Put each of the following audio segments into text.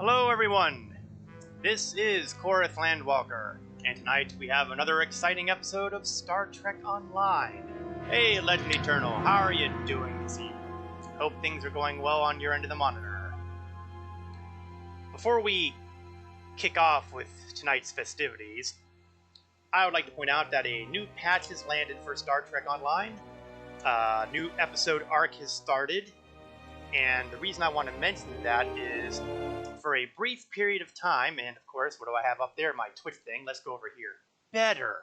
Hello everyone, this is Korith Landwalker, and tonight we have another exciting episode of Star Trek Online. Hey Legend Eternal, how are you doing this evening? Hope things are going well on your end of the monitor. Before we kick off with tonight's festivities, I would like to point out that a new patch has landed for Star Trek Online. A new episode arc has started, and the reason I want to mention that is for a brief period of time, and of course, what do I have up there? My Twitch thing. Let's go over here. Better.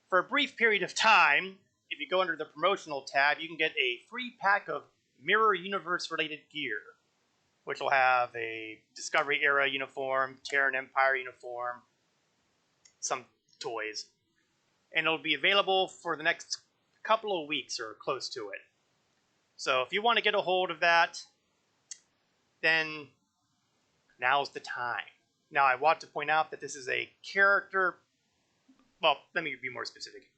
For a brief period of time, if you go under the promotional tab, you can get a free pack of Mirror Universe related gear, which will have a Discovery Era uniform, Terran Empire uniform, some toys. And it'll be available for the next couple of weeks or close to it. So if you want to get a hold of that, then now's the time. Now, I want to point out that this is a character... Well, let me be more specific.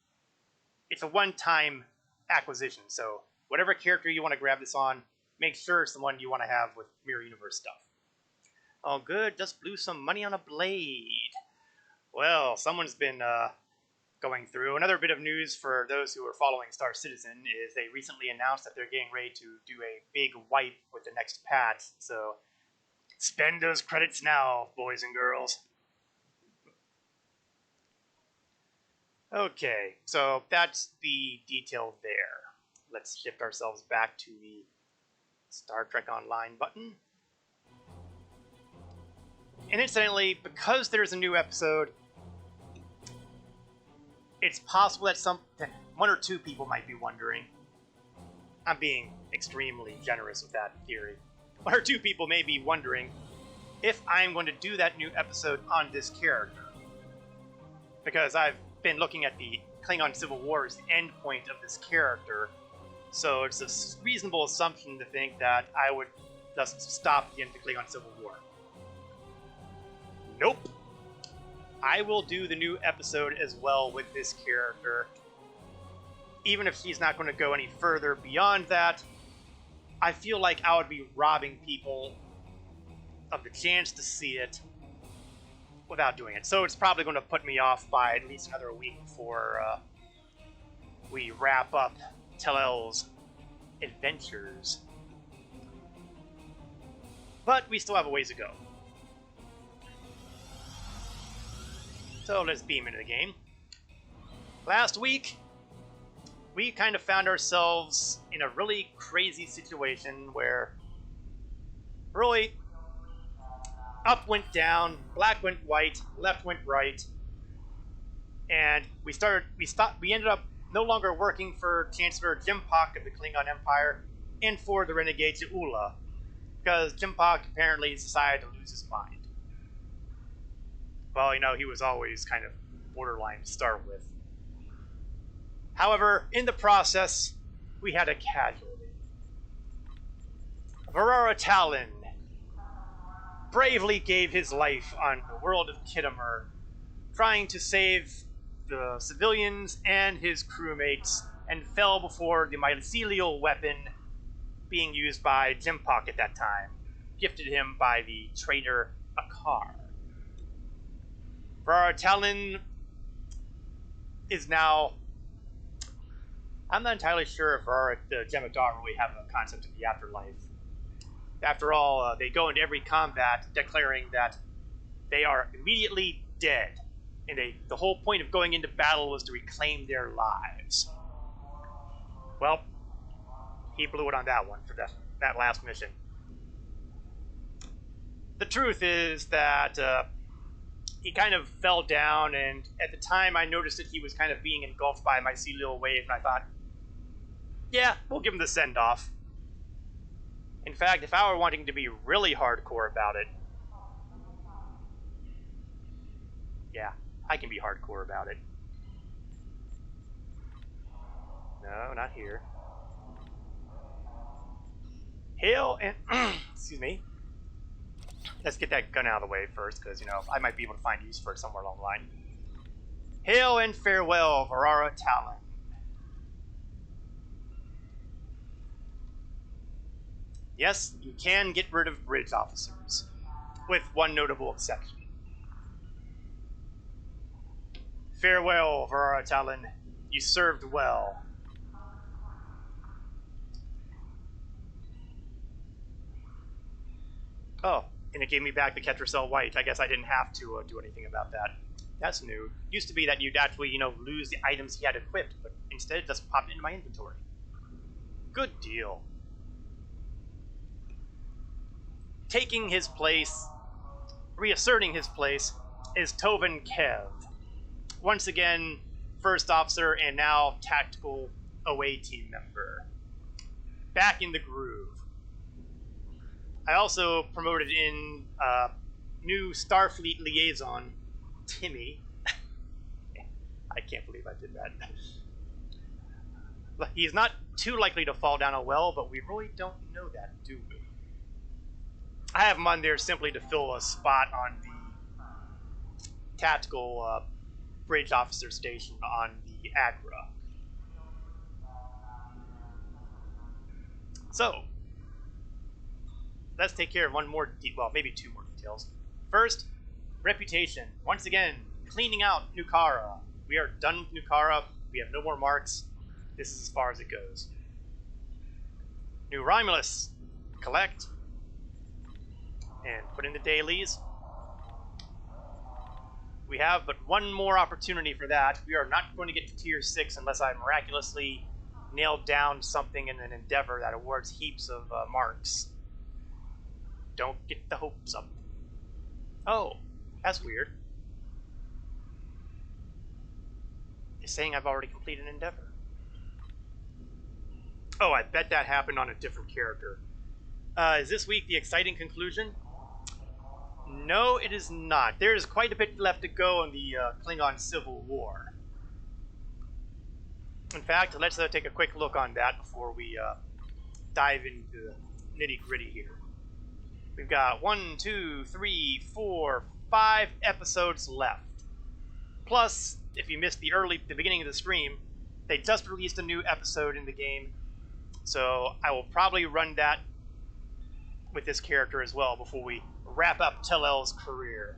It's a one-time acquisition, so whatever character you want to grab this on, make sure it's the one you want to have with Mirror Universe stuff. Oh, good. Just blew some money on a blade. Well, someone's been going through. Another bit of news for those who are following Star Citizen is they recently announced that they're getting ready to do a big wipe with the next patch, so... spend those credits now, boys and girls. Okay, so that's the detail there. Let's shift ourselves back to the Star Trek Online button. And incidentally, because there's a new episode, it's possible that one or two people might be wondering. I'm being extremely generous with that theory. One or two people may be wondering if I'm going to do that new episode on this character. Because I've been looking at the Klingon Civil War as the end point of this character, so it's a reasonable assumption to think that I would just stop the end of the Klingon Civil War. Nope. I will do the new episode as well with this character. Even if she's not going to go any further beyond that, I feel like I would be robbing people of the chance to see it without doing it. So it's probably going to put me off by at least another week before we wrap up Tellel's adventures. But we still have a ways to go. So let's beam into the game. Last week, we kind of found ourselves in a really crazy situation where really up went down, black went white, left went right, and we ended up no longer working for Chancellor Jimpak of the Klingon Empire and for the renegades of Ula, because Jimpak apparently decided to lose his mind. Well, you know, he was always kind of borderline to start with. However, in the process, we had a casualty. Varara Talon bravely gave his life on the world of Kittimer, trying to save the civilians and his crewmates, and fell before the mycelial weapon being used by Jimpak at that time, gifted him by the traitor Akar. Varara Talon is now... I'm not entirely sure if the Jem'Hadar really have a concept of the afterlife. After all, they go into every combat declaring that they are immediately dead, and the whole point of going into battle was to reclaim their lives. Well, he blew it on that one for that last mission. The truth is that he kind of fell down, and at the time I noticed that he was kind of being engulfed by a mycelial wave, and I thought, yeah, we'll give him the send-off. In fact, if I were wanting to be really hardcore about it... yeah, I can be hardcore about it. No, not here. Hail and... excuse me. Let's get that gun out of the way first, because, you know, I might be able to find use for it somewhere along the line. Hail and farewell, Varara Talon. Yes, you can get rid of bridge officers. with one notable exception. Farewell, Varara Talon. You served well. Oh, and it gave me back the Ketracel White. I guess I didn't have to do anything about that. That's new. Used to be that you'd actually, lose the items he had equipped, but instead it just popped into my inventory. Good deal. Taking his place, reasserting his place, is Tovin Kev. Once again, first officer and now tactical away team member. Back in the groove. I also promoted in new Starfleet liaison, Timmy. I can't believe I did that. He's not too likely to fall down a well, but we really don't know that, do we? I have him on there simply to fill a spot on the tactical bridge officer station on the Agra. So, let's take care of one more, well, maybe two more details. First, reputation. Once again, cleaning out Nukara. We are done with Nukara. We have no more marks. This is as far as it goes. New Romulus. Collect. And put in the dailies. We have but one more opportunity for that. We are not going to get to tier 6 unless I miraculously nail down something in an endeavor that awards heaps of marks. Don't get the hopes up. Oh, that's weird. It's saying I've already completed an endeavor. Oh, I bet that happened on a different character. Is this week the exciting conclusion? No, it is not. There is quite a bit left to go in the Klingon Civil War. In fact, let's take a quick look on that before we dive into the nitty-gritty here. We've got 1, 2, 3, 4, 5 episodes left. Plus, if you missed the beginning of the stream, they just released a new episode in the game, so I will probably run that with this character as well before we wrap up Tellel's career.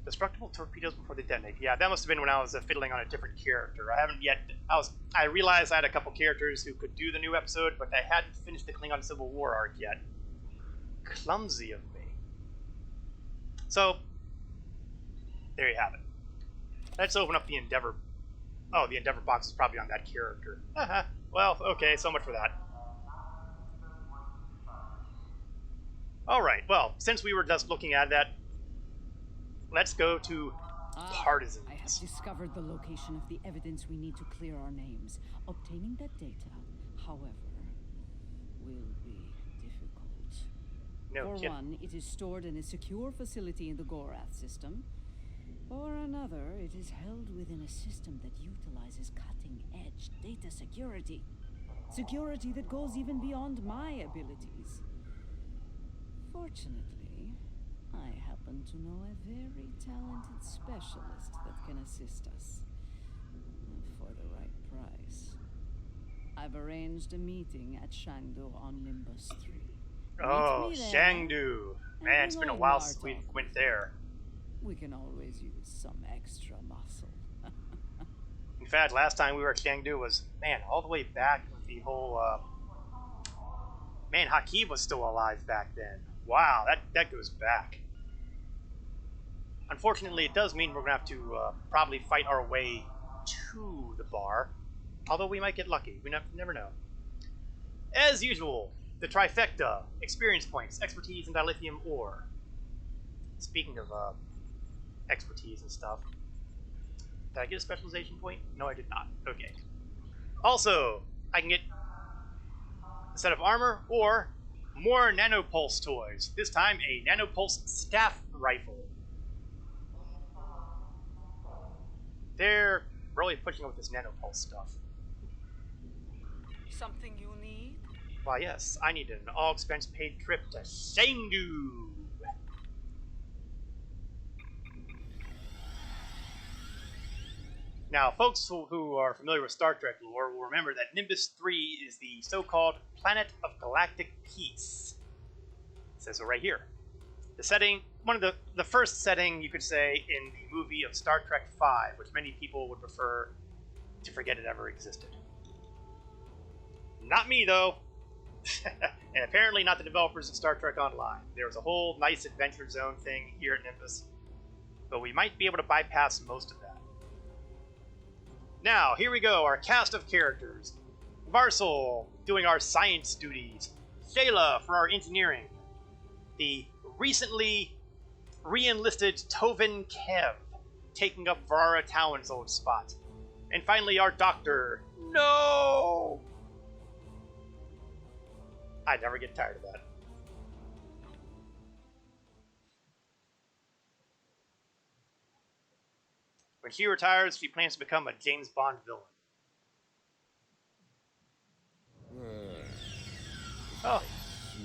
Destructible torpedoes before they detonate. Yeah, that must have been when I was fiddling on a different character. I haven't yet. I realized I had a couple characters who could do the new episode, but I hadn't finished the Klingon Civil War arc yet. Clumsy of me. So, there you have it. Let's open up the Endeavor. Oh, the Endeavor box is probably on that character. Well, okay, so much for that. Alright, well, since we were just looking at that, let's go to Partisans. I have discovered the location of the evidence we need to clear our names. Obtaining that data, however, will be difficult. No For kidding. one, it is stored in a secure facility in the Gorath system. For another, it is held within a system that utilizes cutting-edge data security. Security that goes even beyond my abilities. Fortunately, I happen to know a very talented specialist that can assist us. For the right price. I've arranged a meeting at Shangdu on Nimbus 3. Oh, Shangdu. Man, it's been a while since we went there. We can always use some extra muscle. In fact, last time we were at Shangdu was, man, all the way back with the whole, man, Hakeem was still alive back then. Wow, that goes back. Unfortunately, it does mean we're going to have to probably fight our way to the bar. Although we might get lucky. We never know. As usual, the trifecta. Experience points, expertise, and dilithium ore. Speaking of expertise and stuff. Did I get a specialization point? No, I did not. Okay. Also, I can get a set of armor or more nanopulse toys. This time, a nanopulse staff rifle. They're really pushing with this nanopulse stuff. Something you need? Why, yes, I need an all-expense-paid trip to Shangdu. Now, folks who are familiar with Star Trek lore will remember that Nimbus 3 is the so-called planet of galactic peace. It says so right here. The setting, one of the first setting, you could say, in the movie of Star Trek V, which many people would prefer to forget it ever existed. Not me, though. And apparently not the developers of Star Trek Online. There was a whole nice adventure zone thing here at Nimbus, but we might be able to bypass most of that. Now, here we go, our cast of characters. Varsal, doing our science duties. Shayla for our engineering. The recently re-enlisted Tovin Kev, taking up Varara Towan's old spot. And finally, our doctor. No! I never get tired of that. When she retires, she plans to become a James Bond villain. Oh.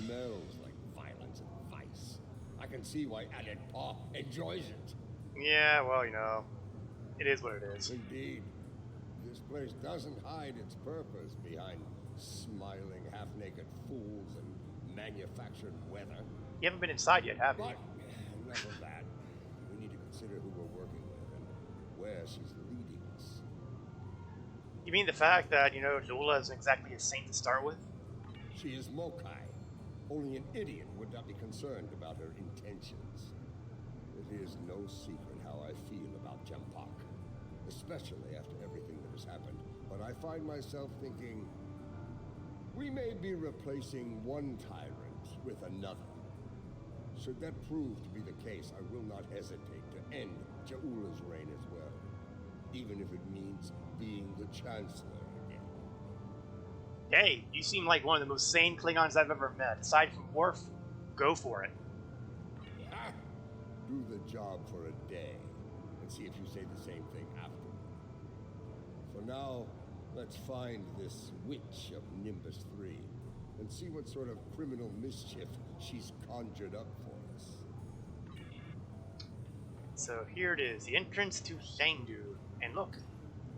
Smells like violence and vice. I can see why Added Paw enjoys it. Yeah, well, you know, it is what it is. Indeed. This place doesn't hide its purpose behind smiling, half-naked fools and manufactured weather. You haven't been inside yet, have you? But enough of that. We need to consider who we're working with and where she's leading us. You mean the fact that, you know, Joula isn't exactly a saint to start with? She is Mokai. Only an idiot would not be concerned about her intentions. It is no secret how I feel about Jampak, especially after everything that has happened. But I find myself thinking, we may be replacing one tyrant with another. Should that prove to be the case, I will not hesitate to end Jaula's reign as well, even if it means being the Chancellor again. Hey, you seem like one of the most sane Klingons I've ever met. Aside from Worf, go for it. Ah, do the job for a day, and see if you say the same thing afterward. For now, let's find this witch of Nimbus 3, and see what sort of criminal mischief she's conjured up for us. So here it is, the entrance to Shangdu. And look,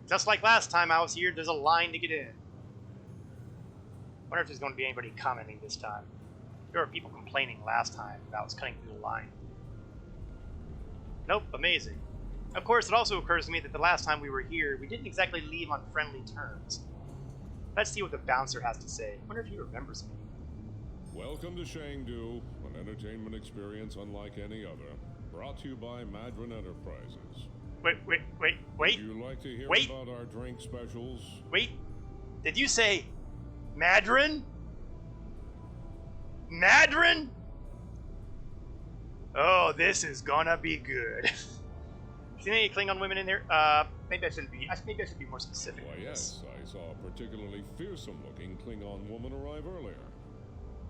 just like last time I was here, there's a line to get in. Wonder if there's going to be anybody commenting this time. There were people complaining last time about us cutting through the line. Nope, amazing. Of course, it also occurs to me that the last time we were here, we didn't exactly leave on friendly terms. Let's see what the bouncer has to say. Wonder if he remembers me. Welcome to Shangdu, an entertainment experience unlike any other. Brought to you by Madron Enterprises. Wait. Would you like to hear about our drink specials? Wait, did you say Madron? Madron? Oh, this is gonna be good. See any Klingon women in there? Maybe I should be more specific. Why, yes, I saw a particularly fearsome-looking Klingon woman arrive earlier.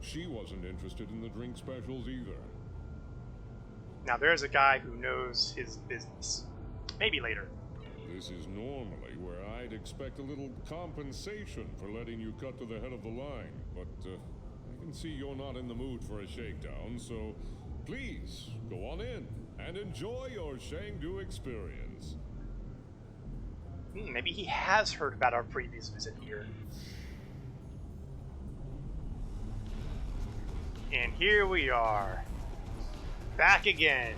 She wasn't interested in the drink specials either. Now there's a guy who knows his business. Maybe later. This is normally where I'd expect a little compensation for letting you cut to the head of the line, but I can see you're not in the mood for a shakedown, so please go on in and enjoy your Shangdu experience. Maybe he has heard about our previous visit here. And here we are. Back again.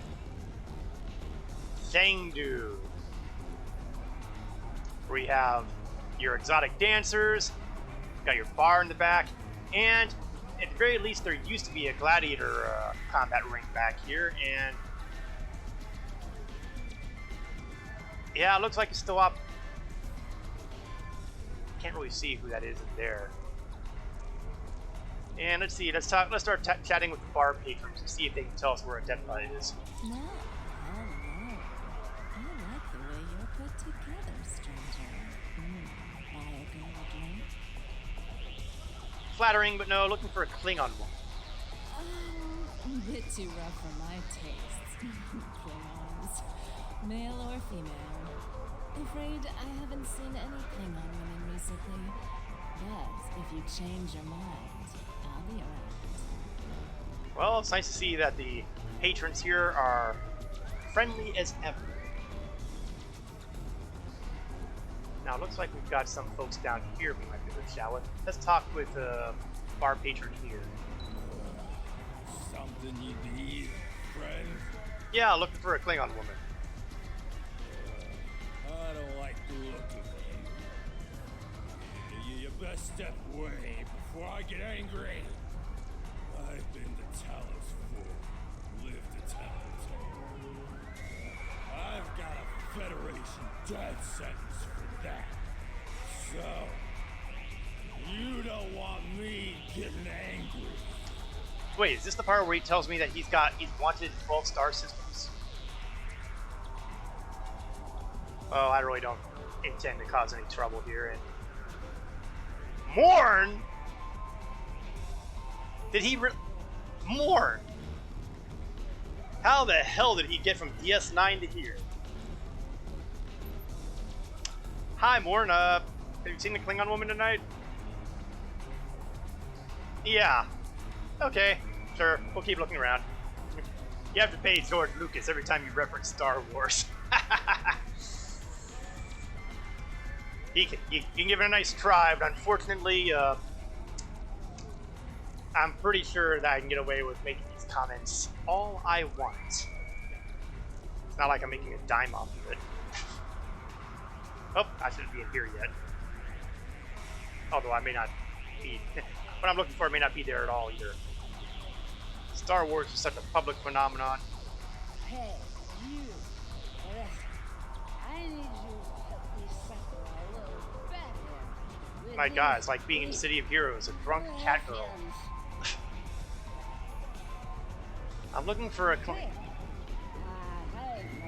Shangdu. We have your exotic dancers, got your bar in the back, and at the very least there used to be a gladiator combat ring back here, and yeah, it looks like it's still up. Can't really see who that is in there. And let's see, let's start chatting with the bar patrons to see if they can tell us where a dead body is. No, hello. I like the way you're put together, stranger. Buy a girl a drink? Flattering, but no, looking for a Klingon woman. A bit too rough for my tastes. Klingons. Male or female. Afraid I haven't seen any Klingon women recently. But if you change your mind, I'll be around. Well, it's nice to see that the patrons here are friendly as ever. Now it looks like we've got some folks down here we might be able to chat with. Let's talk with bar patron here. Something you need, friend? Yeah, looking for a Klingon woman. I don't like the look of you. You best step away before I get angry. I've been to Talos Four, lived a Templeton. I've got a Federation death sentence for that. So, you don't want me getting angry. Wait, is this the part where he tells me that he's wanted 12 star systems? Well, I really don't intend to cause any trouble here. And Morn? Did he Morn? How the hell did he get from DS9 to here? Hi, Morn. Have you seen the Klingon woman tonight? Yeah. Okay, sure. We'll keep looking around. You have to pay George Lucas every time you reference Star Wars. You can give it a nice try, but unfortunately, I'm pretty sure that I can get away with making these comments all I want. It's not like I'm making a dime off of it. Oh, I shouldn't be in here yet. Although I may not be. What I'm looking for may not be there at all either. Star Wars is such a public phenomenon. Hey, you. Listen, I need you to help me settle a little better. My God, it's like being in the City of Heroes, a drunk cat girl. I'm looking for a Klingon. Hey, no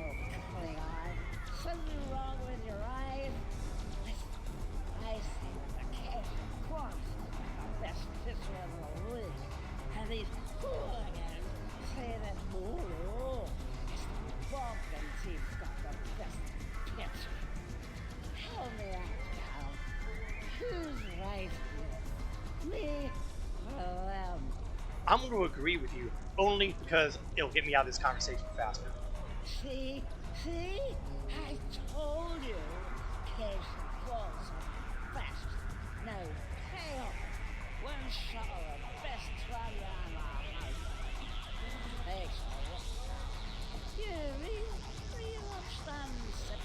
Klingon. Something wrong with your eyes? I see that the cash crossed the best picture of the league. And these hooligans say that Moro is the Vulcan team's got the best picture. Help me out, pal. Who's right here? Me or them? I'm going to agree with you, only because it'll get me out of this conversation faster. See? I told you. Cash falls fast. No payoff. One shot of the best trivia on my life. Thanks a lot. You real upstanding.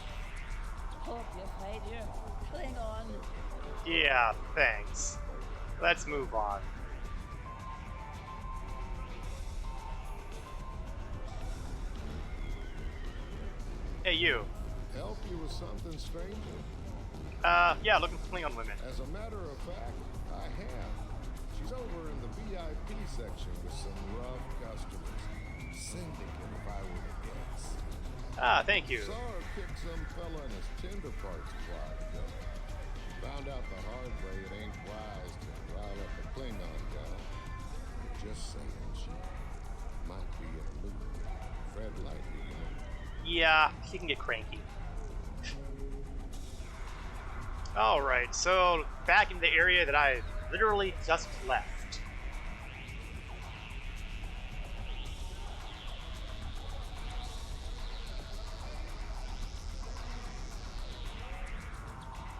Hope you find your Klingon. Yeah, thanks. Let's move on. Hey, you. Help you with something, stranger? Yeah, looking for Klingon women. As a matter of fact, I have. She's over in the VIP section with some rough customers. Syndicate, if I were to guess. Ah, thank you. Saw her kick some fella in his tinder parts closet, though. Found out the hard way it ain't wise to rile up a Klingon gal. Just saying, she might be in a mood. Tread lightly, you know. Yeah, she can get cranky. Alright, so back in the area that I literally just left.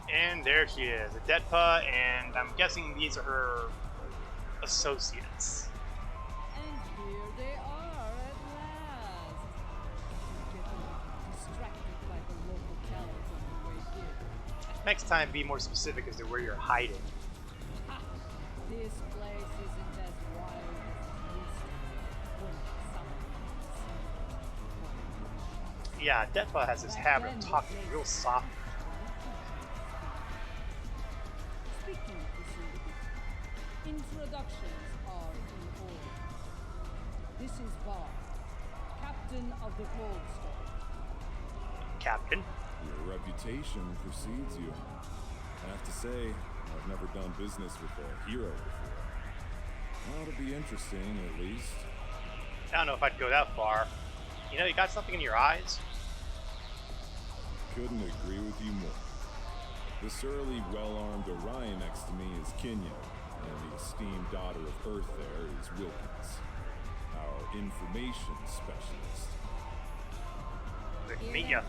And there she is, Adetpa, and I'm guessing these are her associates. And here they are at last. Getting distracted by the local towers on the way here. Next time, be more specific as to where you're hiding. Ha! This place isn't as wild as it used to be when someone Yeah, Adetpa has this habit of talking real soft. Speaking of the syndicate, introductions are in order. This is Var, captain of the Cold Storm. Captain? Your reputation precedes you. I have to say, I've never done business with a hero before. Ought to be interesting, at least. I don't know if I'd go that far. You know, you got something in your eyes? Couldn't agree with you more. The surly, well-armed Orion next to me is Kenya, and the esteemed daughter of Earth there is Wilkins, our information specialist. Good to meet ya.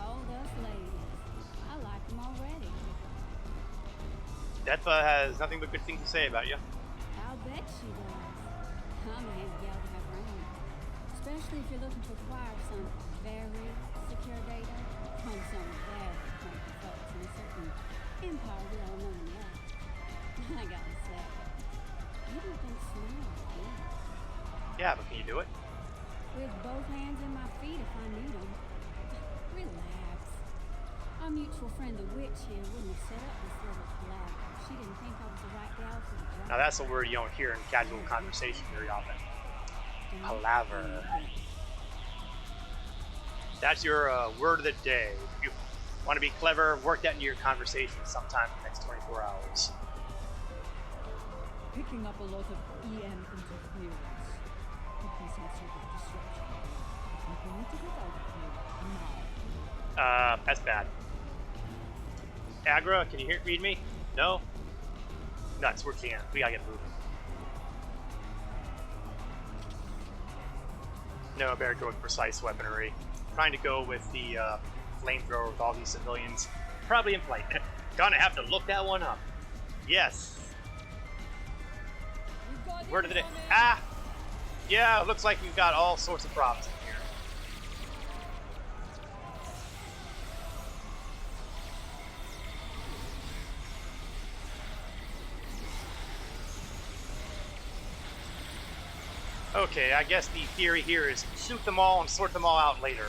All those ladies. I like them already. Deathpa has nothing but good things to say about you. I'll bet she does. I'm a handy gal to have around. Especially if you're looking to acquire some very secure data from some very cranky folks in a certain empire we all know and love. I gotta say, you don't think small, do you? Yeah, but can you do it? With both hands in my feet if I need them. Relax. Our mutual friend, the witch here, wouldn't have set up this little palaver if she didn't think I was the right gal for the job. Now that's a word you don't hear in casual conversation very often. Palaver. That's your word of the day. If you want to be clever, work that into your conversation sometime in the next 24 hours. Picking up a lot of EM interference. Could be some sort of disruption. I'm going to get out of here now. That's bad. Agra, can you read me? No? Nuts, we can't. We gotta get moving. No, I better go with precise weaponry. Trying to go with the flamethrower with all these civilians. Probably in flight. Gonna have to look that one up. Yes. Word of the day. Ah! Yeah, it looks like we've got all sorts of problems in here. Okay, I guess the theory here is shoot them all and sort them all out later.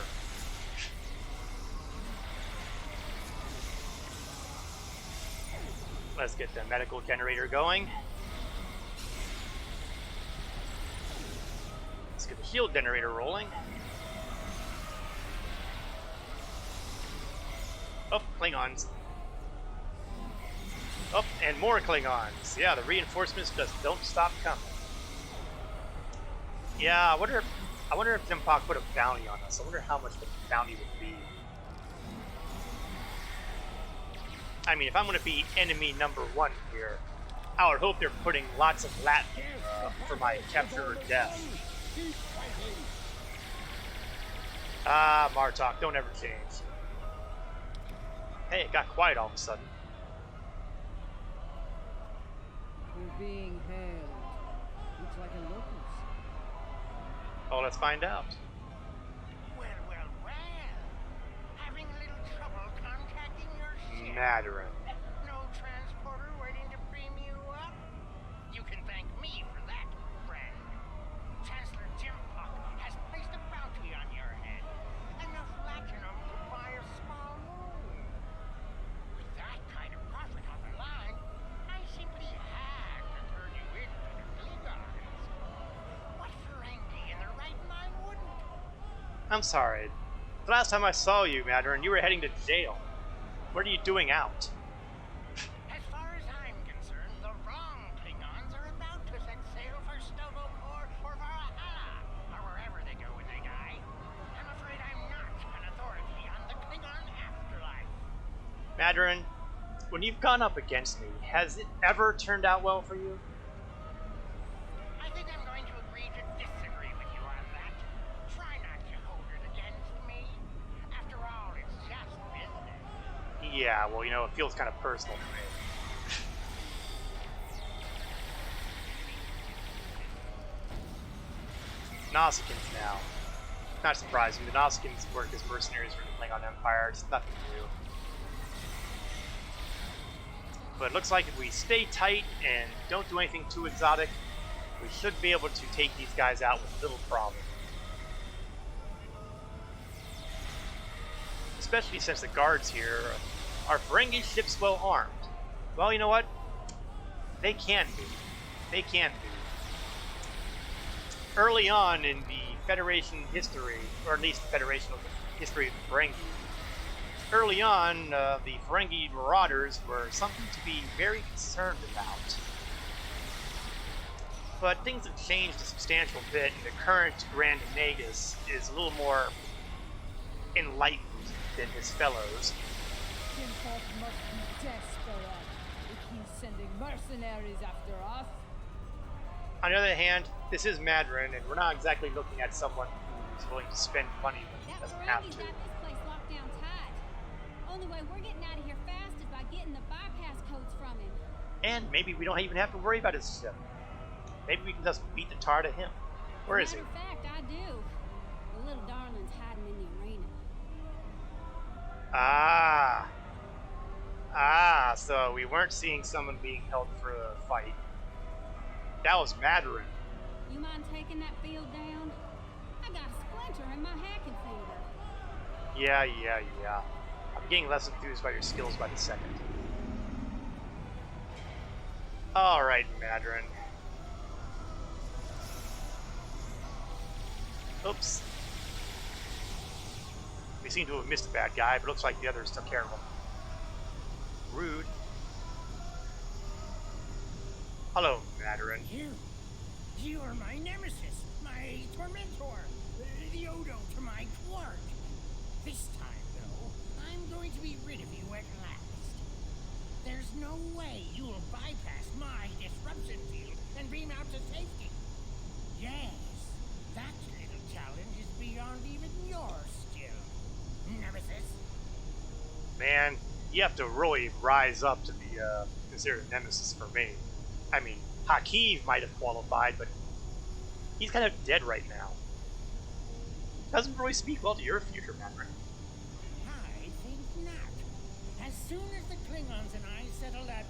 Let's get the medical generator going. Let's get the shield generator rolling. Oh, Klingons. Oh, and more Klingons. Yeah, the reinforcements just don't stop coming. Yeah, I wonder if Jumpak put a bounty on us. I wonder how much the bounty would be. I mean, if I'm going to be enemy number one here, I would hope they're putting lots of lat for my capture or death. Ah, Martok, don't ever change. Hey, it got quiet all of a sudden. We're being held. Looks like a locust. Oh, let's find out. Well. Having a little trouble contacting your ship. Mandarin. No transporter waiting to beam you up? You can thank me for that, friend. Chancellor Jimpock has placed a bounty on your head. Enough latinum to buy a small moon. With that kind of profit on the line, I simply had to turn you in to the Klingons. What Ferengi in their right mind wouldn't? I'm sorry. The last time I saw you, Mandarin, you were heading to jail. What are you doing out? As far as I'm concerned, the wrong Klingons are about to set sail for STO or Valhalla, or wherever they go when they die. I'm afraid I'm not an authority on the Klingon afterlife. Mandarin, when you've gone up against me, has it ever turned out well for you? I think I'm going to agree to disagree with you on that. Try not to hold it against me. After all, it's just business. Yeah, well, you know, it feels kind of personal to me. Nausicaans now. Not surprising, the Nausicaans work as mercenaries for the Klingon Empire. It's nothing new. But it looks like if we stay tight and don't do anything too exotic, we should be able to take these guys out with little problem. Especially since the guards here are Ferengi ships well armed. Well, you know what? They can be. They can be. Early on in the Federation history, or at least the Federation history of the Ferengi, early on, the Ferengi marauders were something to be very concerned about. But things have changed a substantial bit, and the current Grand Nagus is a little more enlightened than his fellows. Jimpock must be desperate if he's sending mercenaries after us. On the other hand, this is Mandarin, and we're not exactly looking at someone who's willing to spend money when he doesn't have to. This place locked down tight. Only way we're getting out of here fast is by getting the bypass codes from him. And maybe we don't even have to worry about his ship. Maybe we can just beat the tar to him. Where is he? Matter of fact, I do. The little darling's hiding in the arena. So we weren't seeing someone being held for a fight. That was Mandarin. You mind taking that field down? I got a splinter in my hacking finger. Yeah. I'm getting less enthused by your skills by the second. Alright, Mandarin. Oops. We seem to have missed a bad guy, but it looks like the others took care of him. Rude. Hello, Mandarin. You are my nemesis, my tormentor, the Odo to my Quark. This time, though, I'm going to be rid of you at last. There's no way you'll bypass my disruption field and beam out to safety. Yes, that little challenge is beyond even your skill, nemesis. Man, you have to really rise up to be considered a nemesis for me. I mean, Hakeem might have qualified, but he's kind of dead right now. Doesn't really speak well to your future, Mandarin. I think not. As soon as the Klingons and I settle that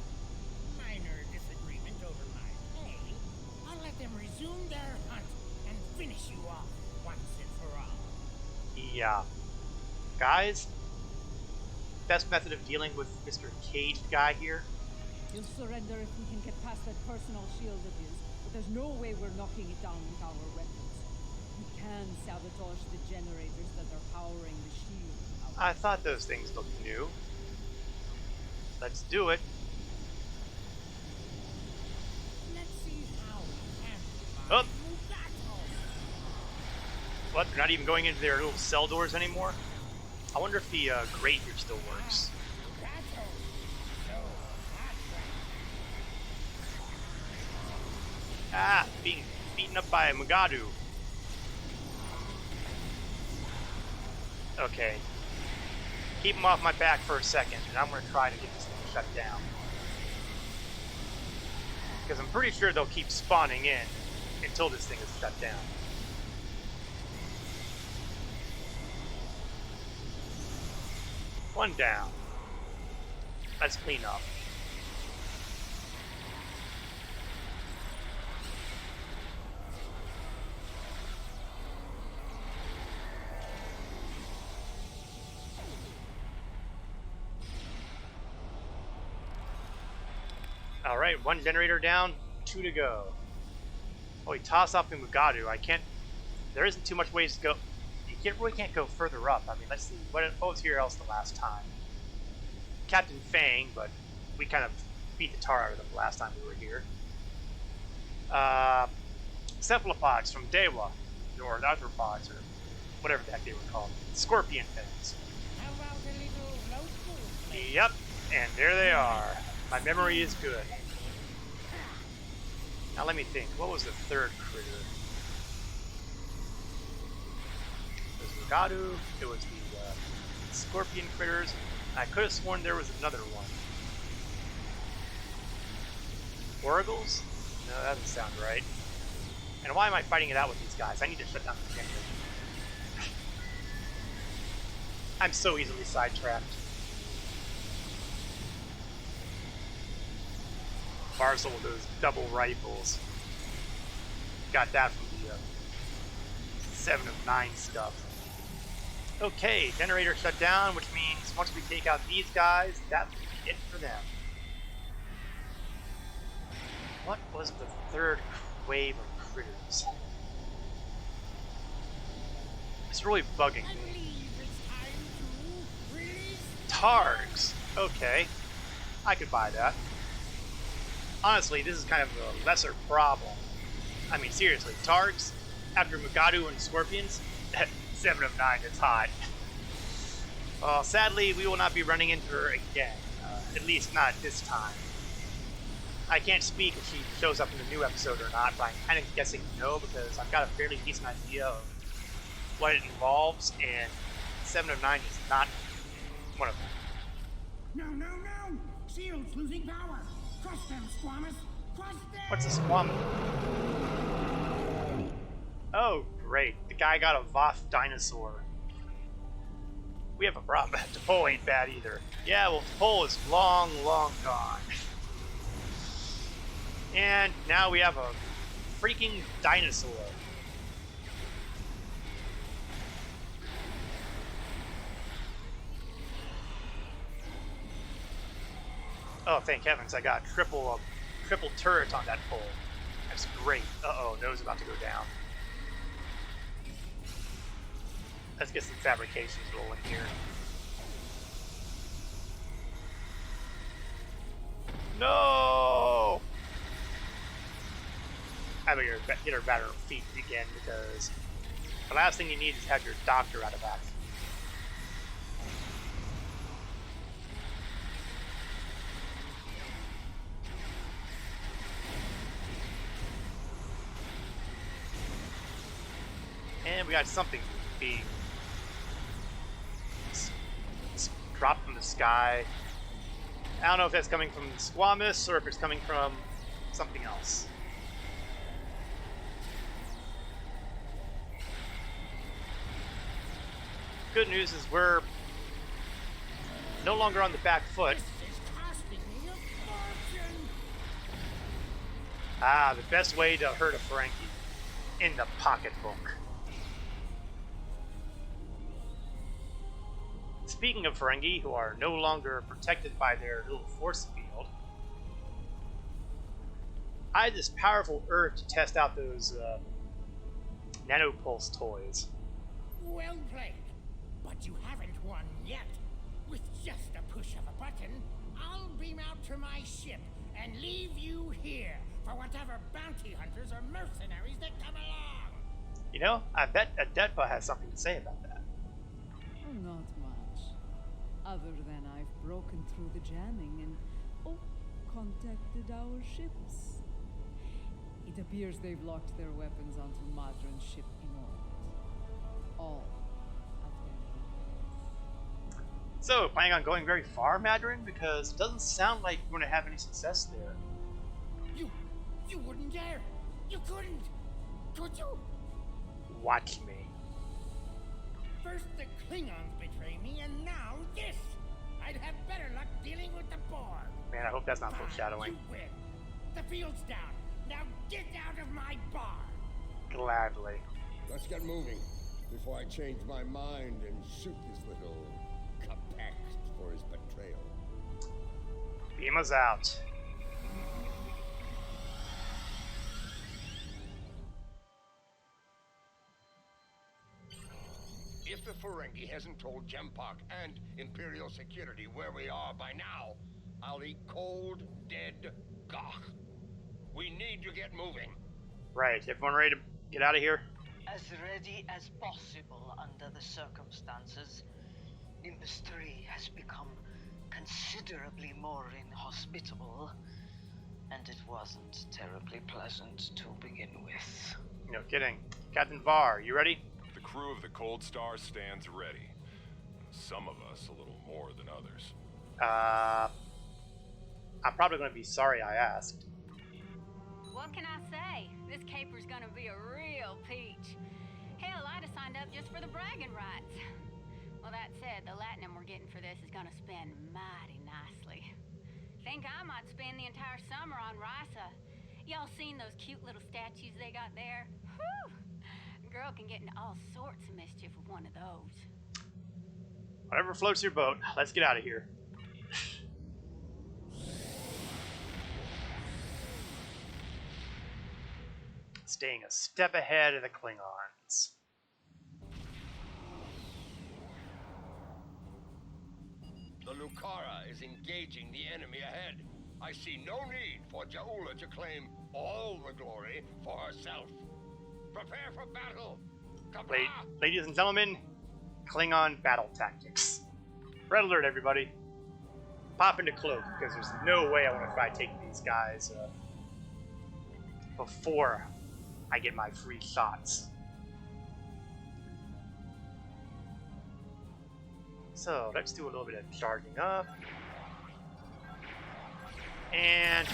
minor disagreement over my pay, I'll let them resume their hunt and finish you off once and for all. Yeah. Guys, best method of dealing with Mr. Caged guy here? He'll surrender if we can get past that personal shield of his, but there's no way we're knocking it down with our weapons. We can sabotage the generators that are powering the shield. I thought those things looked new. Let's do it. Let's see how we handle Oh! What? They're not even going into their little cell doors anymore? I wonder if the grate here still works. Being beaten up by a Mugadu. Okay. Keep him off my back for a second, and I'm going to try to get this thing shut down. Because I'm pretty sure they'll keep spawning in until this thing is shut down. One down. Let's clean up. Alright, one generator down, 2 to go. Oh, we toss off the Mugadu. I can't... There isn't too much ways to go. You really can't go further up. I mean, let's see. What was here else the last time? Captain Fang, but we kind of beat the tar out of them the last time we were here. Cephalopods from Dewa, or arthropods, or whatever the heck they were called. Scorpion things. How about a little local? Yep, and there they are. My memory is good. Now let me think. What was the third critter? It was Mugadu. It was the scorpion critters. I could have sworn there was another one. Oracles? No, that doesn't sound right. And why am I fighting it out with these guys? I need to shut down the generator. I'm so easily sidetracked. Barcel with those double rifles. Got that from the 7 of 9 stuff. Okay, generator shut down, which means once we take out these guys, that will be it for them. What was the third wave of critters? It's really bugging me. Targs. Okay, I could buy that. Honestly, this is kind of a lesser problem. I mean, seriously, Targs, after Mugadu and Scorpions, 7 of 9 is hot. Well, sadly, we will not be running into her again. At least not this time. I can't speak if she shows up in the new episode or not, but I'm kind of guessing no, because I've got a fairly decent idea of what it involves, and 7 of 9 is not one of them. No, no, no! Shield's losing power! Crush them, Squamous! Crush them! What's a squam? Oh, great. The guy got a Voth dinosaur. We have a problem. The pole ain't bad either. Yeah, well, the pole is long, long gone. And now we have a freaking dinosaur. Oh, thank heavens, I got triple turret on that pole. That's great. Uh-oh, nose about to go down. Let's get some fabrications rolling here. No! I better get her back on her feet again, because the last thing you need is have your doctor out of action. And we got something being dropped from the sky. I don't know if that's coming from the Squamous or if it's coming from something else. Good news is we're no longer on the back foot. This is costing me a fortune! Ah, the best way to hurt a Ferengi. In the pocketbook. Speaking of Ferengi, who are no longer protected by their little force field, I had this powerful urge to test out those nanopulse toys. Well played. But you haven't won yet. With just a push of a button, I'll beam out to my ship and leave you here for whatever bounty hunters or mercenaries that come along. You know, I bet Adetpa has something to say about that. Oh, not much. Other than I've broken through the jamming and, contacted our ships. It appears they've locked their weapons onto Madron's ship in orbit. All of their weapons. So, planning on going very far, Madron? Because it doesn't sound like you're going to have any success there. You wouldn't dare. You couldn't. Could you? Watch me. First the Klingons betray me, and now this. I'd have better luck dealing with the Borg. Man, I hope that's not Fine, foreshadowing. you win. The field's down. Now get out of my bar. Gladly. Let's get moving before I change my mind and shoot this little capex for his betrayal. Beam us out. If the Ferengi hasn't told Jempak and Imperial Security where we are by now, I'll eat cold, dead gagh. We need to get moving. Right, everyone ready to get out of here? As ready as possible under the circumstances. Industry has become considerably more inhospitable, and it wasn't terribly pleasant to begin with. No kidding. Captain Var, you ready? The crew of the Cold Star stands ready. Some of us a little more than others. I'm probably going to be sorry I asked. What can I say? This caper's gonna be a real peach. Hell, I'd have signed up just for the bragging rights. Well, that said, the latinum we're getting for this is gonna spend mighty nicely. Think I might spend the entire summer on Risa. Y'all seen those cute little statues they got there? Whew! Girl can get into all sorts of mischief with one of those. Whatever floats your boat, let's get out of here. Staying a step ahead of the Klingons. The Lucara is engaging the enemy ahead. I see no need for Jaula to claim all the glory for herself. Prepare for battle. Ladies and gentlemen, Klingon battle tactics. Red alert, everybody. Pop into cloak, because there's no way I want to try taking these guys before I get my free shots. So let's do a little bit of charging up. And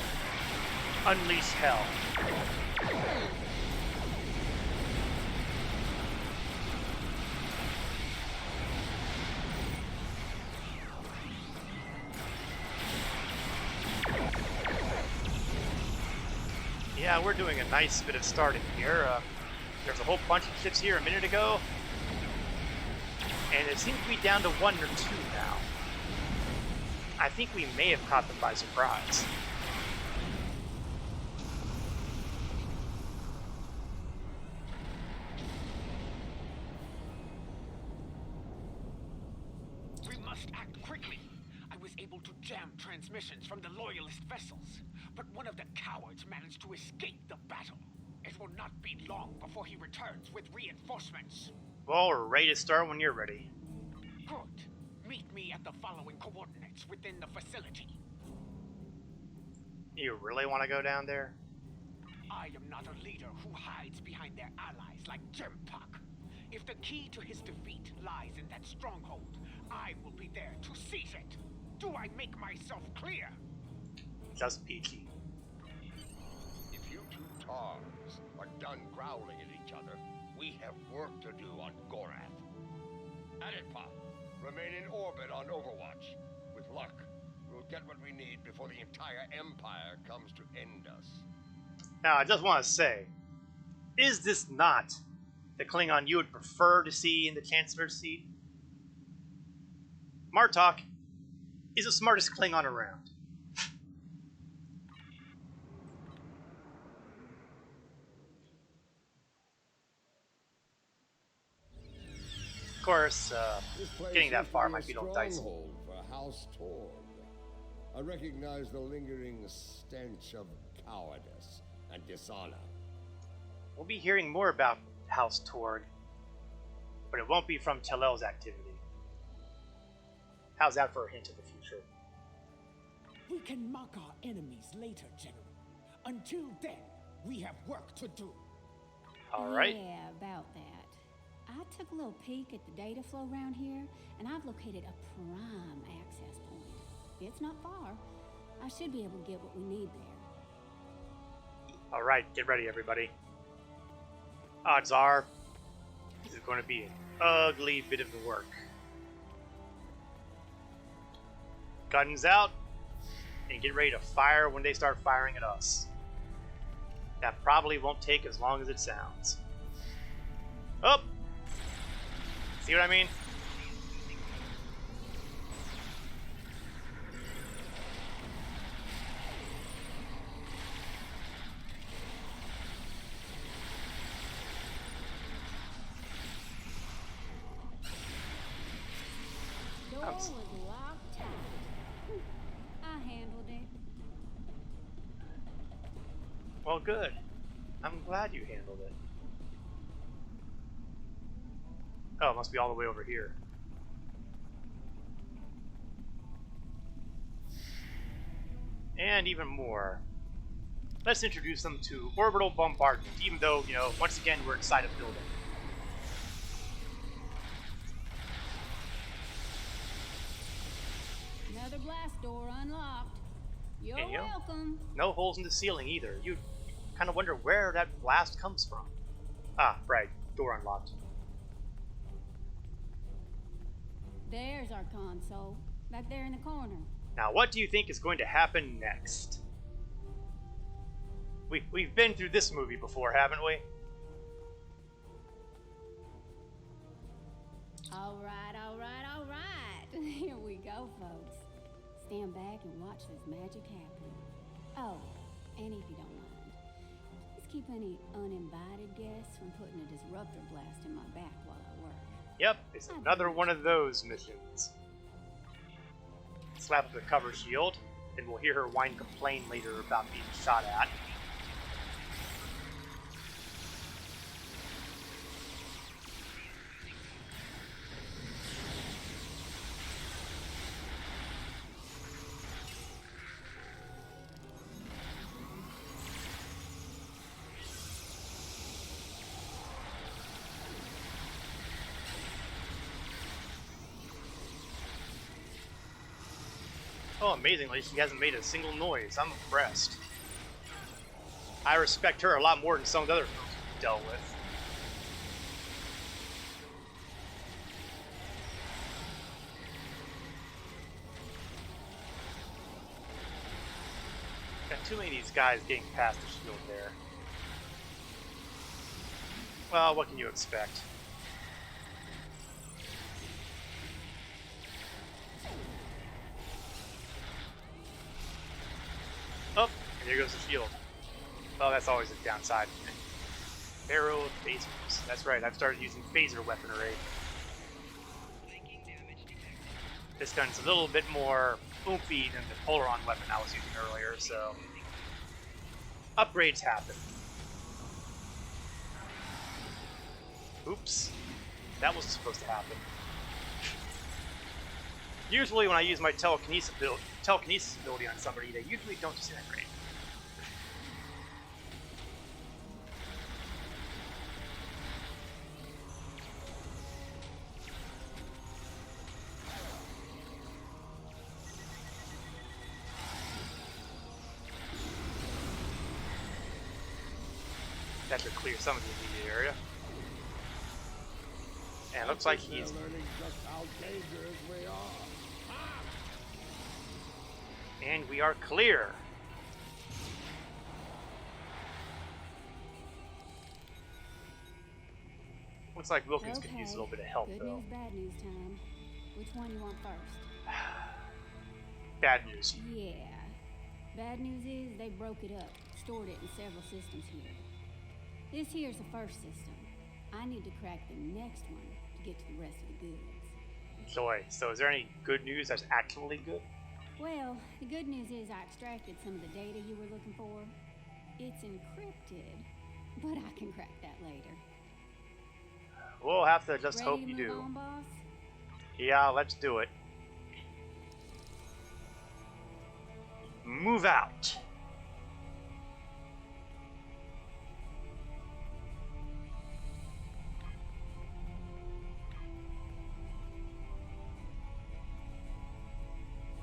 unleash hell. Yeah, we're doing a nice bit of starting here. There's a whole bunch of ships here a minute ago, and it seems to be down to 1 or 2 now. I think we may have caught them by surprise. We must act quickly. I was able to jam transmissions from the Loyalist vessels, but one of the cowards managed to escape the battle. It will not be long before he returns with reinforcements. Well, we're ready to start when you're ready. Good. Meet me at the following coordinates within the facility. You really want to go down there? I am not a leader who hides behind their allies like Jimpak. If the key to his defeat lies in that stronghold, I will be there to seize it. Do I make myself clear? Just peachy. If you two Tars are done growling at each other, we have work to do on Gorath. Aditpa, remain in orbit on Overwatch. With luck, we'll get what we need before the entire Empire comes to end us. Now, I just want to say, is this not the Klingon you would prefer to see in the Chancellor's seat? Martok is the smartest Klingon around. Of course, getting that far might be a little dicey. Stronghold for House Torg. I recognize the lingering stench of cowardice and dishonor. We'll be hearing more about House Torg, but it won't be from Tellel's activity. How's that for a hint of the future? We can mock our enemies later, General. Until then, we have work to do. Alright. Yeah, about that. I took a little peek at the data flow around here, and I've located a prime access point. It's not far. I should be able to get what we need there. Alright, get ready, everybody. Odds are, this is going to be an ugly bit of the work. Guns out, and get ready to fire when they start firing at us. That probably won't take as long as it sounds. Oh! See what I mean? Door was locked tight. I handled it. Well, good. I'm glad you handled it. Oh, it must be all the way over here. And even more. Let's introduce them to orbital bombardment, even though, you know, once again, we're inside a building. Another blast door unlocked. You're And, you know, welcome. no holes in the ceiling either. You kind of wonder where that blast comes from. Ah, right. Door unlocked. There's our console, back there in the corner. Now, what do you think is going to happen next? We've been through this movie before, haven't we? All right, all right, all right. Here we go, folks. Stand back and watch this magic happen. Oh, and if you don't mind, please keep any uninvited guests from putting a disruptor blast in my back while I work. Yep, it's another one of those missions. Slap up the cover shield, then we'll hear her whine and complain later about being shot at. Oh, amazingly, she hasn't made a single noise. I'm impressed. I respect her a lot more than some of the other folks we've dealt with. Got too many of these guys getting past the shield there. Well, what can you expect? Oh, and there goes the shield. Oh, that's always a downside. Arrow phasers. That's right, I've started using phaser weaponry. This gun's a little bit more oomphy than the Polaron weapon I was using earlier, so upgrades happen. Oops. That wasn't supposed to happen. Usually when I use my telekinesis ability on somebody, they usually don't disintegrate. That should clear some of the immediate area. And it looks like he's learning just how dangerous we are. and we are clear. Looks like Wilkins could use a little bit of help, Good though. news, bad news time. Which one you want first? Bad news. Yeah. Bad news is they broke it up, stored it in several systems here. This here's the first system. I need to crack the next one to get to the rest of the goods. Joy. So is there any good news that's actually good? Well, the good news is I extracted some of the data you were looking for. It's encrypted, but I can crack that later. We'll have to just Ready hope to you move do. on, boss? Yeah, let's do it. Move out.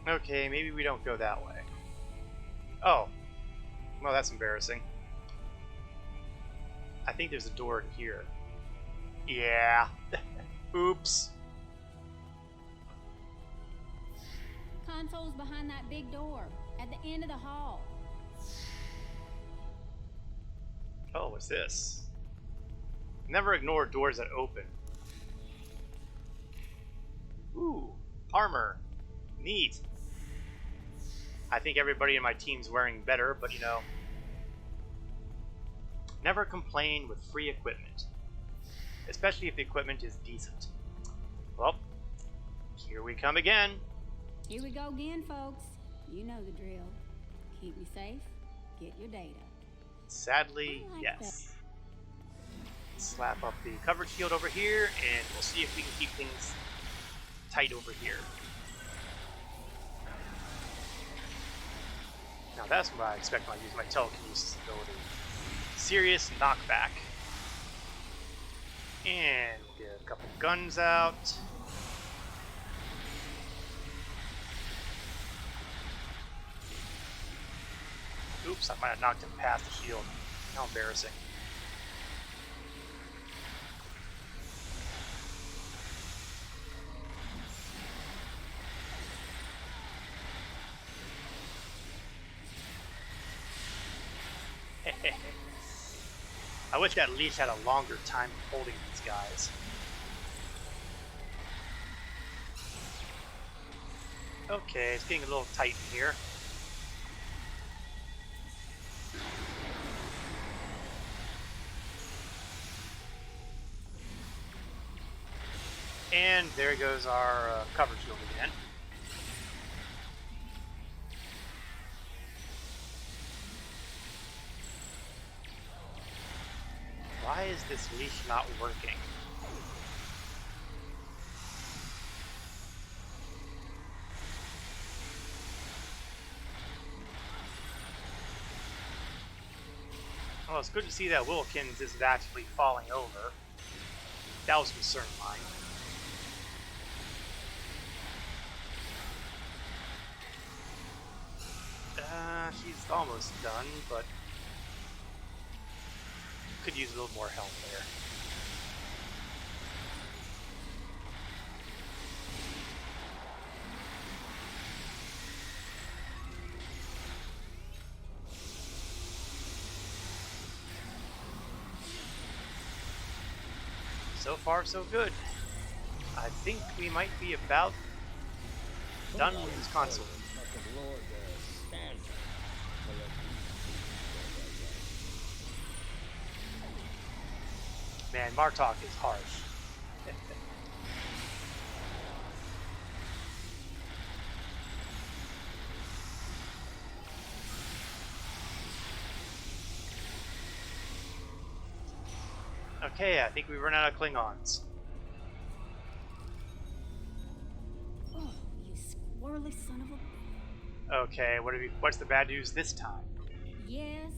Okay, maybe we don't go that way. Oh. Well, that's embarrassing. I think there's a door in here. Yeah. Oops. Console's behind that big door, at the end of the hall. Oh, what's this? Never ignore doors that open. Ooh, armor. Neat. I think everybody in my team's wearing better, but you know, never complain with free equipment. Especially if the equipment is decent. Well, here we come again. Here we go again, folks. You know the drill. Keep me safe, get your data. Sadly, I like yes. Slap up the cover shield over here, and we'll see if we can keep things tight over here. Now that's what I expect when I use my telekinesis ability. Serious knockback. And we'll get a couple guns out. Oops, I might have knocked him past the shield. How embarrassing. I wish that leash had a longer time holding these guys. Okay, it's getting a little tight in here. And there goes our cover shield again. Why is this leash not working? Well, it's good to see that Wilkins isn't actually falling over. That was a concern of mine. almost done, but could use a little more help there. So far, so good. I think we might be about done with this console. Man, Martok is harsh. Okay, I think we run out of Klingons. Oh, you squirrely son of a... Okay, what's the bad news this time? Yes,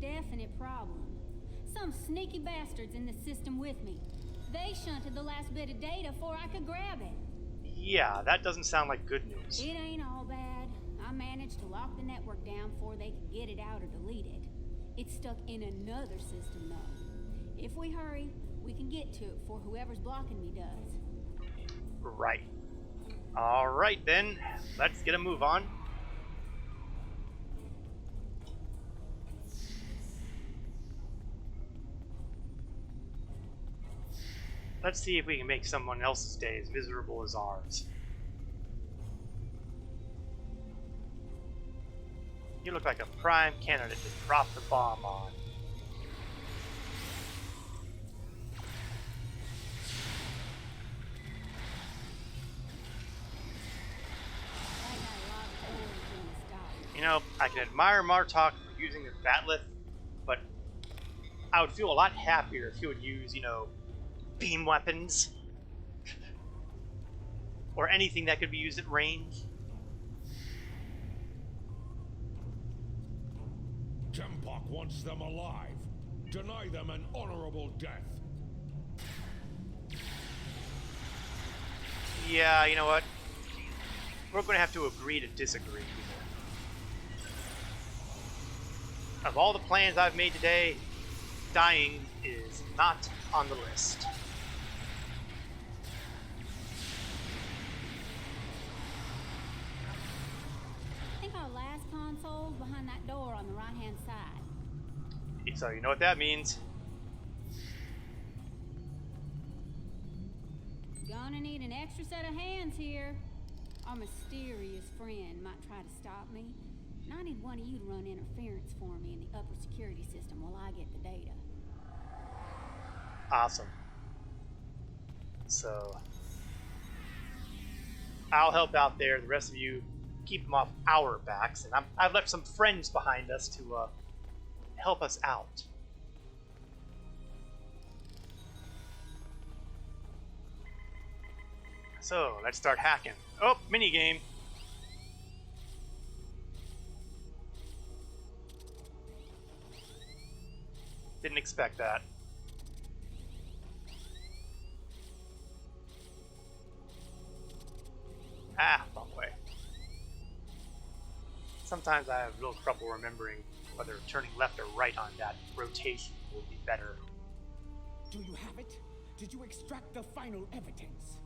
definite problem. Some sneaky bastards in the system with me. They shunted the last bit of data before I could grab it. Yeah, that doesn't sound like good news. It ain't all bad. I managed to lock the network down before they could get it out or delete it. It's stuck in another system, though. If we hurry, we can get to it before whoever's blocking me does. Right. Alright then, let's get a move on. Let's see if we can make someone else's day as miserable as ours. You look like a prime candidate to drop the bomb on. You know, I can admire Martok for using the Batleth, but I would feel a lot happier if he would use, you know, beam weapons. Or anything that could be used at range. Jempok wants them alive. Deny them an honorable death. Yeah, you know what? We're going to have to agree to disagree here. Of all the plans I've made today, dying is not on the list. I think our last console's behind that door on the right-hand side. So you know what that means. Gonna need an extra set of hands here. Our mysterious friend might try to stop me. And I need one of you to run interference for me in the upper security system while I get the data. Awesome. So I'll help out there. The rest of you keep them off our backs, and I've left some friends behind us to help us out. So let's start hacking. Oh, minigame. Didn't expect that. Ah, wrong way. Sometimes I have a little trouble remembering whether turning left or right on that rotation will be better. Do you have it? Did you extract the final evidence?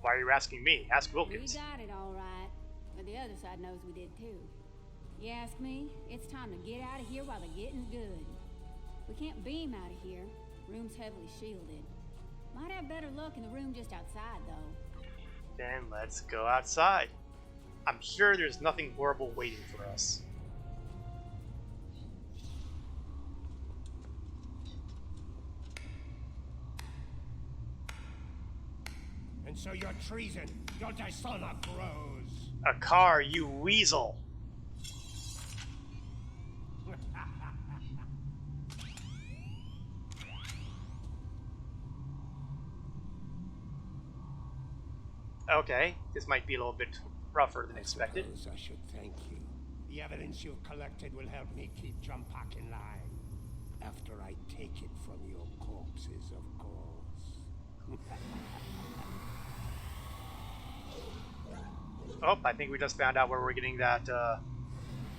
Why are you asking me? Ask Wilkins. We got it all right, but the other side knows we did too. You ask me, it's time to get out of here while the getting's good. We can't beam out of here. Room's heavily shielded. Might have better luck in the room just outside, though. Then let's go outside. I'm sure there's nothing horrible waiting for us. And so you're treason. Your dishonor grows. A car, you weasel. Okay, this might be a little bit rougher than expected. I should thank you. The evidence you've collected will help me keep Jempok in line. After I take it from your corpses, of course. Oh, I think we just found out where we're getting that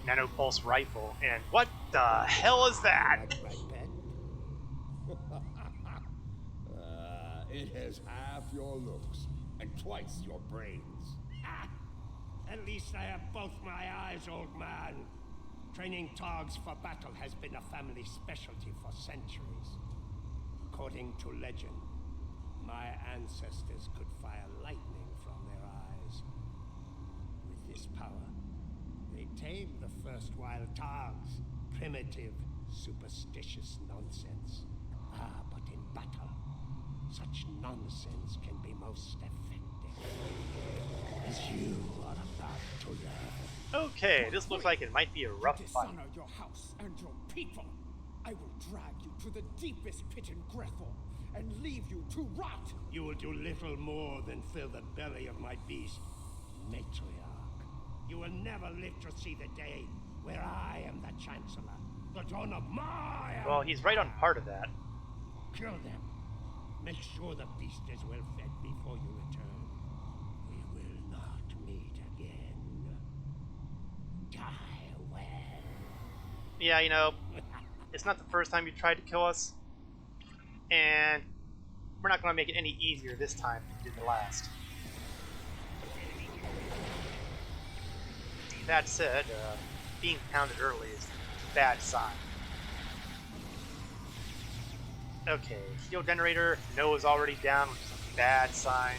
nanopulse rifle. And what the hell is that? Like my pet? It has half your looks and twice your brains. At least I have both my eyes, old man. Training Targs for battle has been a family specialty for centuries. According to legend, my ancestors could fire lightning from their eyes. With this power, they tamed the first wild Targs. Primitive, superstitious nonsense. But in battle, such nonsense can be most effective. As you are about to learn. Okay, this looks like it might be a rough fight. Dishonor your house and your people. I will drag you to the deepest pit in Grethel and leave you to rot. You will do little more than fill the belly of my beast, matriarch. You will never live to see the day where I am the Chancellor, the dawn of my... Well, he's right on part of that. Kill them. Make sure the beast is well fed before you return. We will not meet again. Die well. Yeah, you know, it's not the first time you tried to kill us, and we're not going to make it any easier this time than we did the last. That said, being pounded early is a bad sign. Okay, shield generator, Noah's already down, which is a bad sign.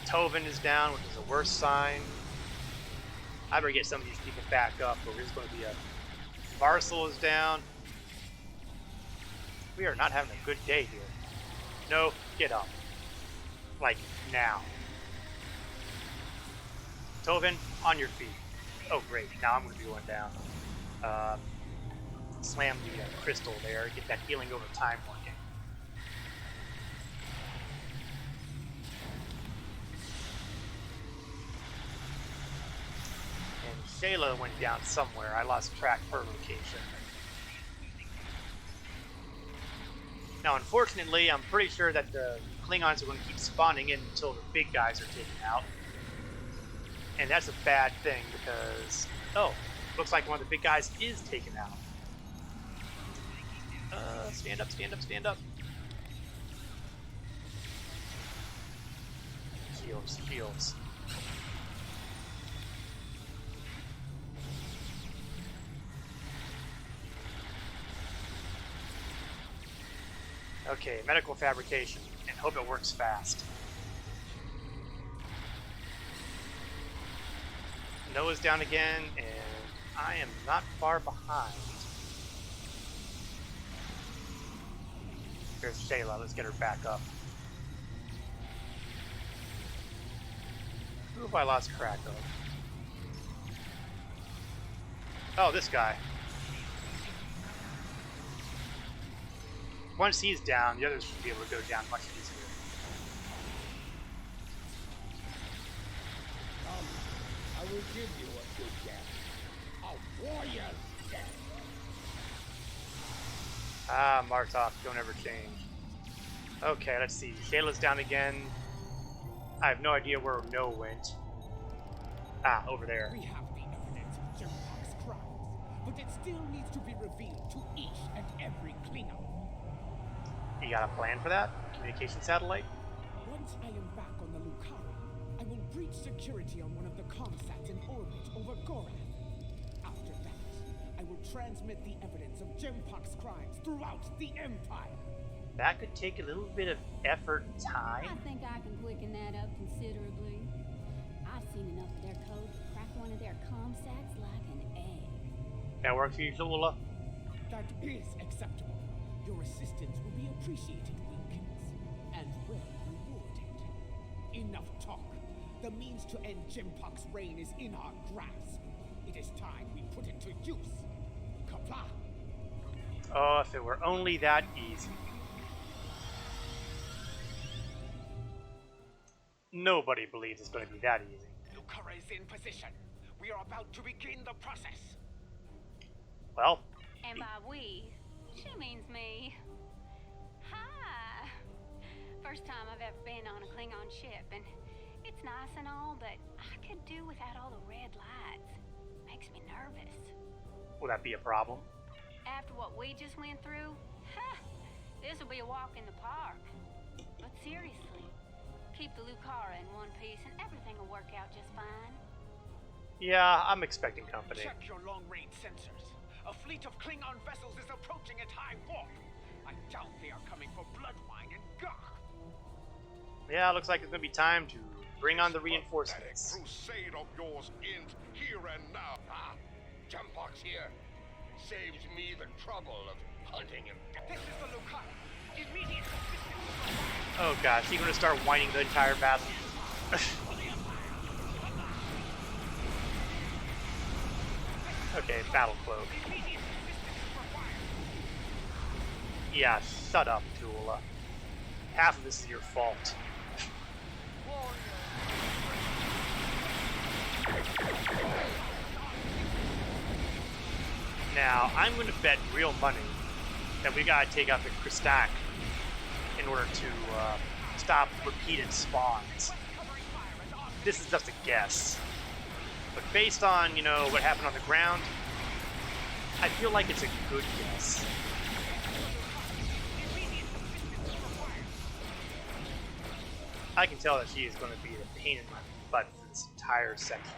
Tovin is down, which is a worse sign. I better get some of these people back up, or there's going to be a... Varsal is down. We are not having a good day here. No, get up. Like, now. Tovin, on your feet. Oh, great. Now I'm going to be going down. Slam the crystal there. Get that healing over time working. And Shayla went down somewhere. I lost track of her location. Now, unfortunately, I'm pretty sure that the Klingons are going to keep spawning in until the big guys are taken out. And that's a bad thing because, oh, looks like one of the big guys is taken out. Stand up, stand up, stand up. Shields, shields. Okay, medical fabrication, and hope it works fast. Noah's down again, and I am not far behind. Here's Shayla, let's get her back up. Who have I lost track of? Oh, this guy. Once he's down, the others should be able to go down much easier. I will give you a good death. A warrior's death. Ah, Martov, don't ever change. Okay, let's see. Shayla's down again. I have no idea where No went. Ah, over there. We have the evidence of Jempok's crimes, but it still needs to be revealed to each and every Klingon. You got a plan for that? Communication satellite? Once I am back on the Lucara, I will breach security on one of the comsats in orbit over Gorath. After that, I will transmit the evidence of Jempok's crimes throughout the Empire. That could take a little bit of effort and time. I think I can quicken that up considerably. I've seen enough of their code to crack one of their comsats like an egg. That work for you, Shula? That is acceptable. Your assistance will be appreciated, Winkins, and well rewarded. Enough talk. The means to end Jempok's reign is in our grasp. It is time we put it to use. Kapla! Oh, if it were only that easy. Nobody believes it's going to be that easy. Lucara is in position. We are about to begin the process. Well, And by we, she means me. Hi! First time I've ever been on a Klingon ship, and It's nice and all, but I could do without all the red lights. Makes me nervous. Will that be a problem? After what we just went through, this will be a walk in the park. But seriously, keep the Lucara in one piece and everything will work out just fine. Yeah, I'm expecting company. Check your long-range sensors. A fleet of Klingon vessels is approaching at high warp. I doubt they are coming for blood wine and gah. Yeah, looks like it's gonna be time to bring on the reinforcements. That crusade of yours ends here and now. Ah, Jumpox here. Saves me the trouble of hunting him. This is the Lucara. Immediate assistance. Oh gosh, he's gonna start whining the entire battle. Okay, battle cloak. Yeah, shut up, Tula. Half of this is your fault. Now, I'm going to bet real money that we gotta take out the Christak in order to stop repeated spawns. This is just a guess. But based on, you know, what happened on the ground, I feel like it's a good guess. I can tell that she is going to be a pain in my butt for this entire section.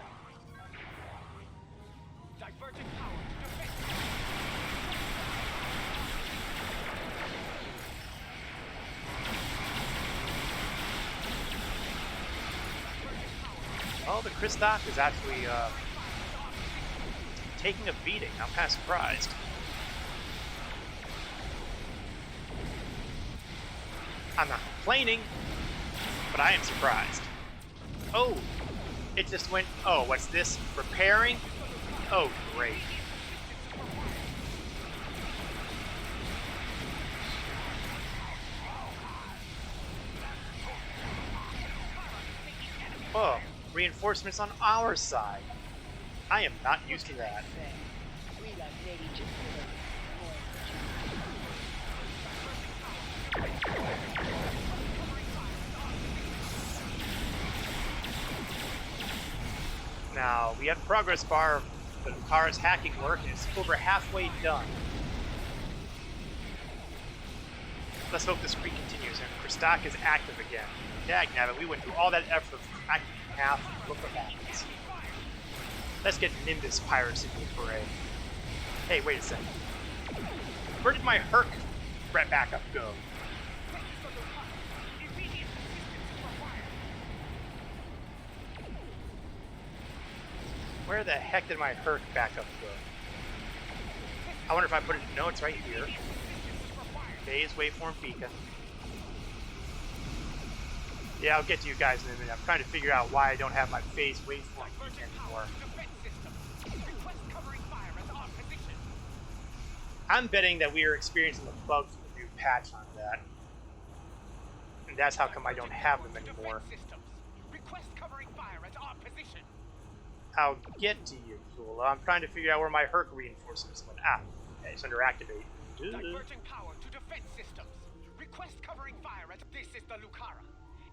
Divergent power to defend. Oh, the Christak is actually taking a beating. I'm kind of surprised. I'm not complaining, but I am surprised. Oh, it just went, oh, what's this? Repairing? Oh, great. Oh, reinforcements on our side. I am not used to that. Now, we have a progress bar, but Lucara's hacking work is over halfway done. Let's hope the streak continues and Christak is active again. Dagnabbit, we went through all that effort of cracking in half and look what happens. Let's get Nimbus pirates in the parade. Hey, wait a second. Where did my Herc backup go? Where the heck did my Herc backup go? I wonder if I put it in notes right here. Phase waveform beacon. Yeah, I'll get to you guys in a minute. I'm trying to figure out why I don't have my phase waveform beacon anymore. I'm betting that we are experiencing the bugs with the new patch on that. And that's how come I don't have them anymore. I'll get to you, Zula. I'm trying to figure out where my Herc reinforcements went. Ah, okay, it's under activate. Diverging power to defense systems. Request covering fire as this is the Lucara.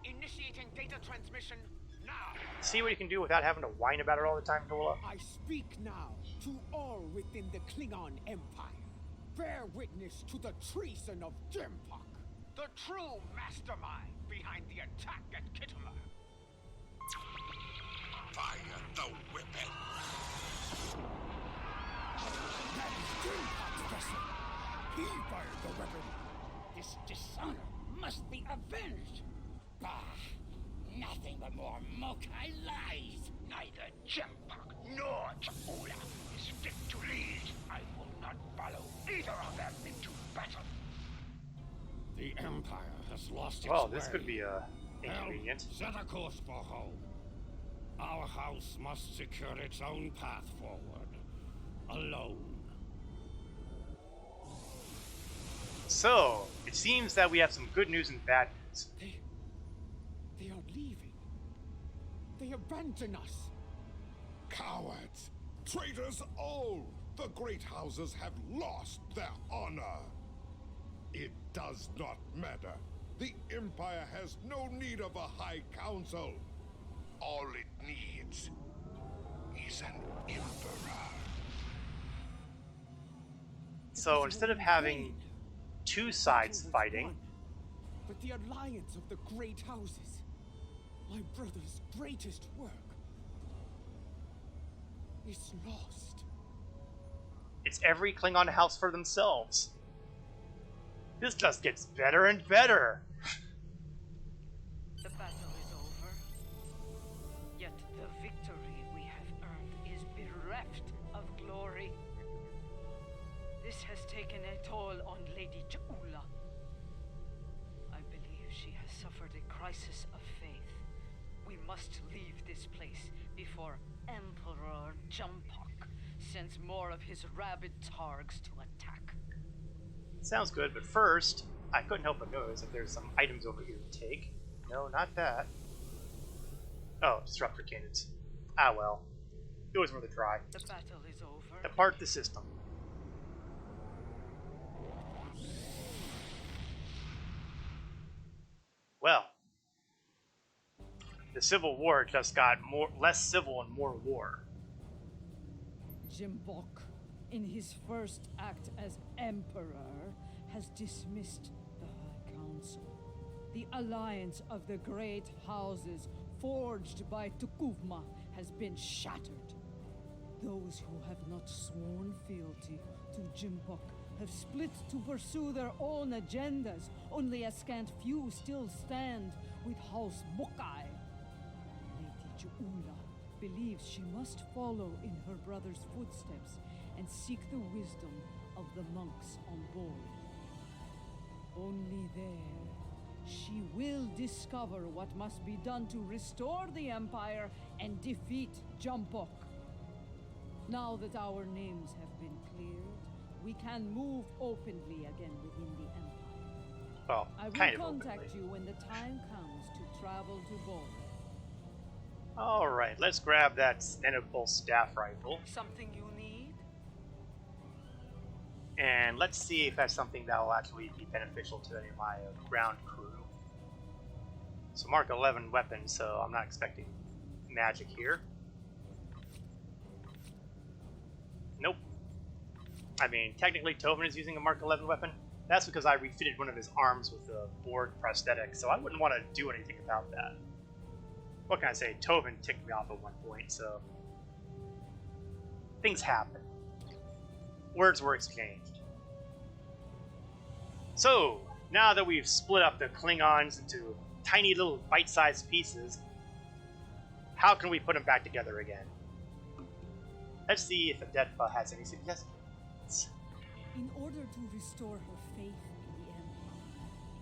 Initiating data transmission now. See what you can do without having to whine about it all the time, Zula? I speak now to all within the Klingon Empire. Bear witness to the treason of Jempok. The true mastermind behind the attack at Kittimer. Fire the weapon! That is Jempok's vessel. He fired the weapon. This dishonor must be avenged. Bah! Nothing but more Mokai lies. Neither Jempok nor Chakula is fit to lead. I will not follow either of them into battle. The Empire has lost its Well, this way. could be inconvenient. Set a course for home. Our house must secure its own path forward. Alone. So, it seems that we have some good news and bad news. They are leaving. They abandon us. Cowards! Traitors all! The great houses have lost their honor. It does not matter. The Empire has no need of a High Council. all it needs is an emperor. So instead of having two sides fighting, but the alliance of the great houses, my brother's greatest work, is lost. it's every Klingon house for themselves. This just gets better and better. The battle is over. Yet the victory we have earned is bereft of glory. This has taken a toll on Lady Ja'ula. I believe she has suffered a crisis of faith. We must leave this place before Emperor Jumpok sends more of his rabid targs to attack. Sounds good, but first, I couldn't help but notice that there's some items over here to take. No, not that. Oh, disruptor cannons. Ah well. It was worth a try. The battle is over. Depart the system. Well, the Civil War just got less civil and more war. Jimbok, in his first act as Emperor, has dismissed the High Council. The alliance of the great houses forged by Tukuvma has been shattered. Those who have not sworn fealty to Jimbok have split to pursue their own agendas. Only a scant few still stand with House Mokai. Lady Ja'ula believes she must follow in her brother's footsteps and seek the wisdom of the monks on board. Only there, she will discover what must be done to restore the Empire and defeat Jumpok. Now that our names have been cleared, we can move openly again within the Empire. Well, I will kind of contact openly. you when the time comes to travel to Borg. Alright, let's grab that Stenopulse staff rifle. Something you need? And let's see if that's something that will actually be beneficial to any of my ground crew. So Mark 11 weapon, so I'm not expecting magic here. Nope. I mean, technically Tobin is using a Mark 11 weapon. That's because I refitted one of his arms with a Borg prosthetic, so I wouldn't want to do anything about that. What can I say? Tobin ticked me off at one point, so... things happen. Words were exchanged. So, now that we've split up the Klingons into tiny little bite-sized pieces, how can we put them back together again? Let's see if Adetba has any suggestions. In order to restore her faith in the Empire,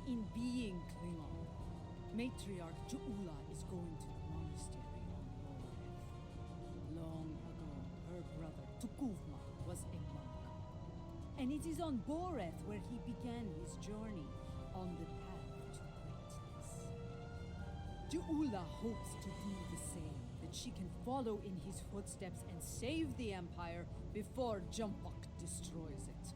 in being Klingon, Matriarch Ja'ula is going to the monastery on Boreth. Long ago, her brother Tukuvma was a monk. And it is on Boreth where he began his journey on the path to greatness. Ja'ula hopes to do the same, that she can follow in his footsteps and save the Empire before Jumpok destroys it.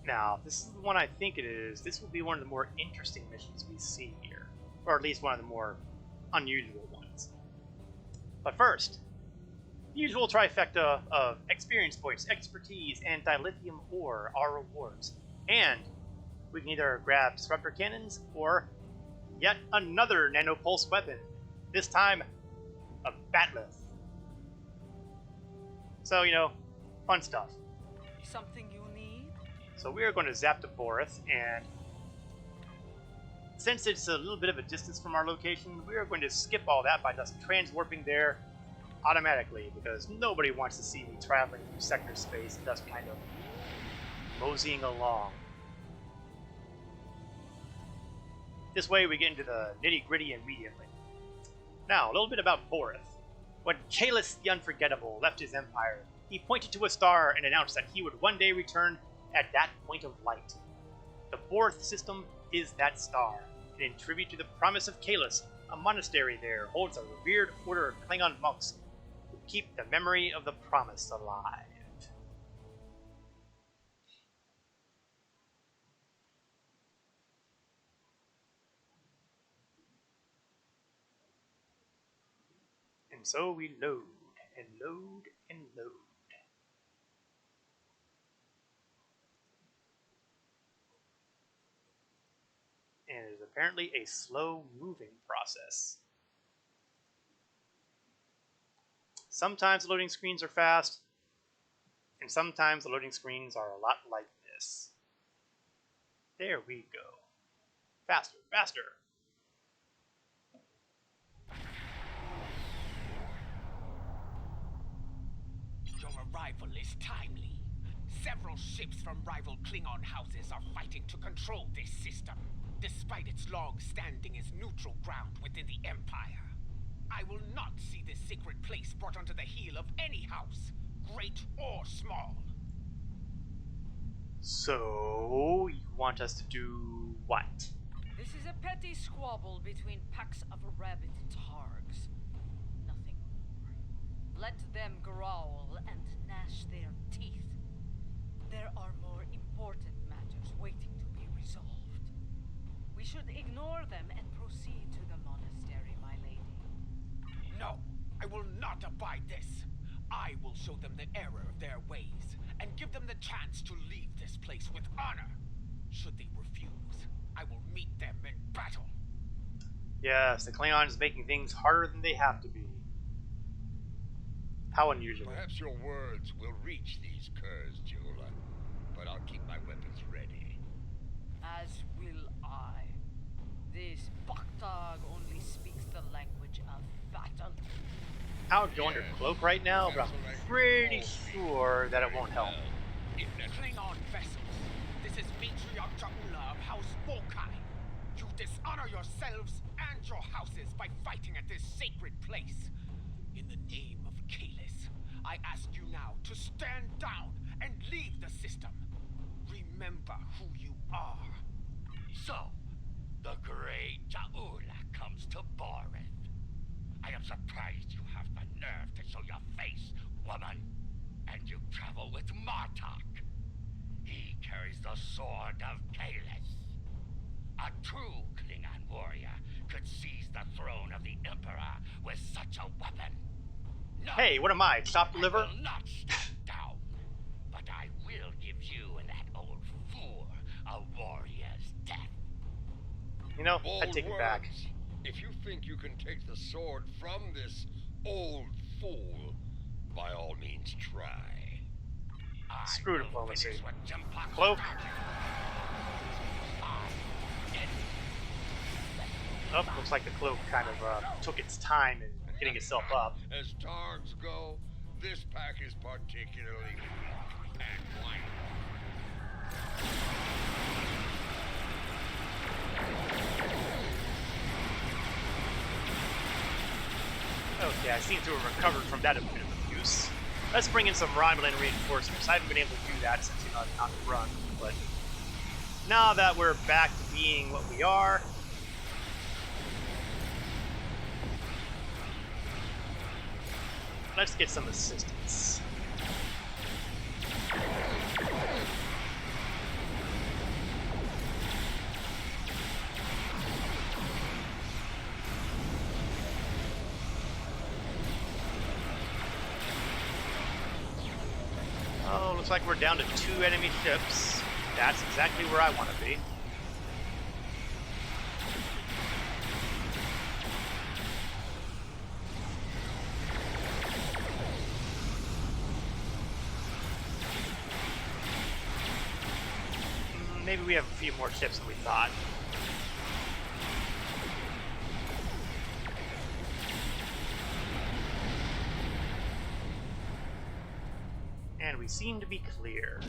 Now, this is the one I think it is. This will be one of the more interesting missions we see here. Or at least one of the more unusual ones. But first, the usual trifecta of experience points, expertise, and dilithium ore are rewards. And we can either grab disruptor cannons or yet another nanopulse weapon. This time, a batleth. So, you know, fun stuff. Something you need? So we are going to zap to Boreth, and since it's a little bit of a distance from our location, we are going to skip all that by just transwarping there automatically, because nobody wants to see me traveling through sector space and just kind of moseying along. This way we get into the nitty-gritty immediately. Now, a little bit about Boreth. When Kalis the Unforgettable left his empire, he pointed to a star and announced that he would one day return at that point of light. The Boreth system is that star, and in tribute to the promise of Kalis, a monastery there holds a revered order of Klingon monks who keep the memory of the promise alive. So we load and load and load. And it is apparently a slow moving process. Sometimes the loading screens are fast, and sometimes the loading screens are a lot like this. There we go. Faster, faster. Your arrival is timely. Several ships from rival Klingon houses are fighting to control this system, despite its long standing as neutral ground within the Empire. I will not see this sacred place brought under the heel of any house, great or small. So, you want us to do what? This is a petty squabble between packs of rabid targs. Nothing more. Let them growl and gnash their teeth. There are more important matters waiting to be resolved. We should ignore them and proceed to the monastery, my lady. No, I will not abide this. I will show them the error of their ways, and give them the chance to leave this place with honor. Should they refuse, I will meet them in battle. Yes, the Klingon is making things harder than they have to be. How unusual. Perhaps your words will reach these curs, Jula, but I'll keep my weapons ready. As will I. This Baktag only speaks the language of battle. I would go under cloak right now, but I'm pretty sure that it won't help. Klingon vessels, this is Matriarch Jaula of House Mokai. You dishonor yourselves and your houses by fighting at this sacred place. In the name of Kalis, I ask you now to stand down and leave the system. Remember who you are. So, the great Jaula comes to Boris. I am surprised you have the nerve to show your face, woman. And you travel with Martok. He carries the sword of Kalis. A true Klingon warrior could seize the throne of the Emperor with such a weapon. No, Hey, what am I? Chopped I liver? will not stand down, but I will give you and that old fool a warrior's death. You know, Bold I'd take it back. words. If you think you can take the sword from this old fool, by all means try. Screw diplomacy. Finish what Jimpak Cloak. started. Oh, looks like the cloak kind of took its time in getting itself up. As targs go, this pack is particularly weak and white. Okay, I seem to have recovered from that a bit of abuse. Let's bring in some Romulan reinforcements. I haven't been able to do that since, I've not run, but now that we're back to being what we are, let's get some assistance. Oh, looks like we're down to 2 enemy ships. That's exactly where I want to be. Maybe we have a few more ships than we thought. And we seem to be clear.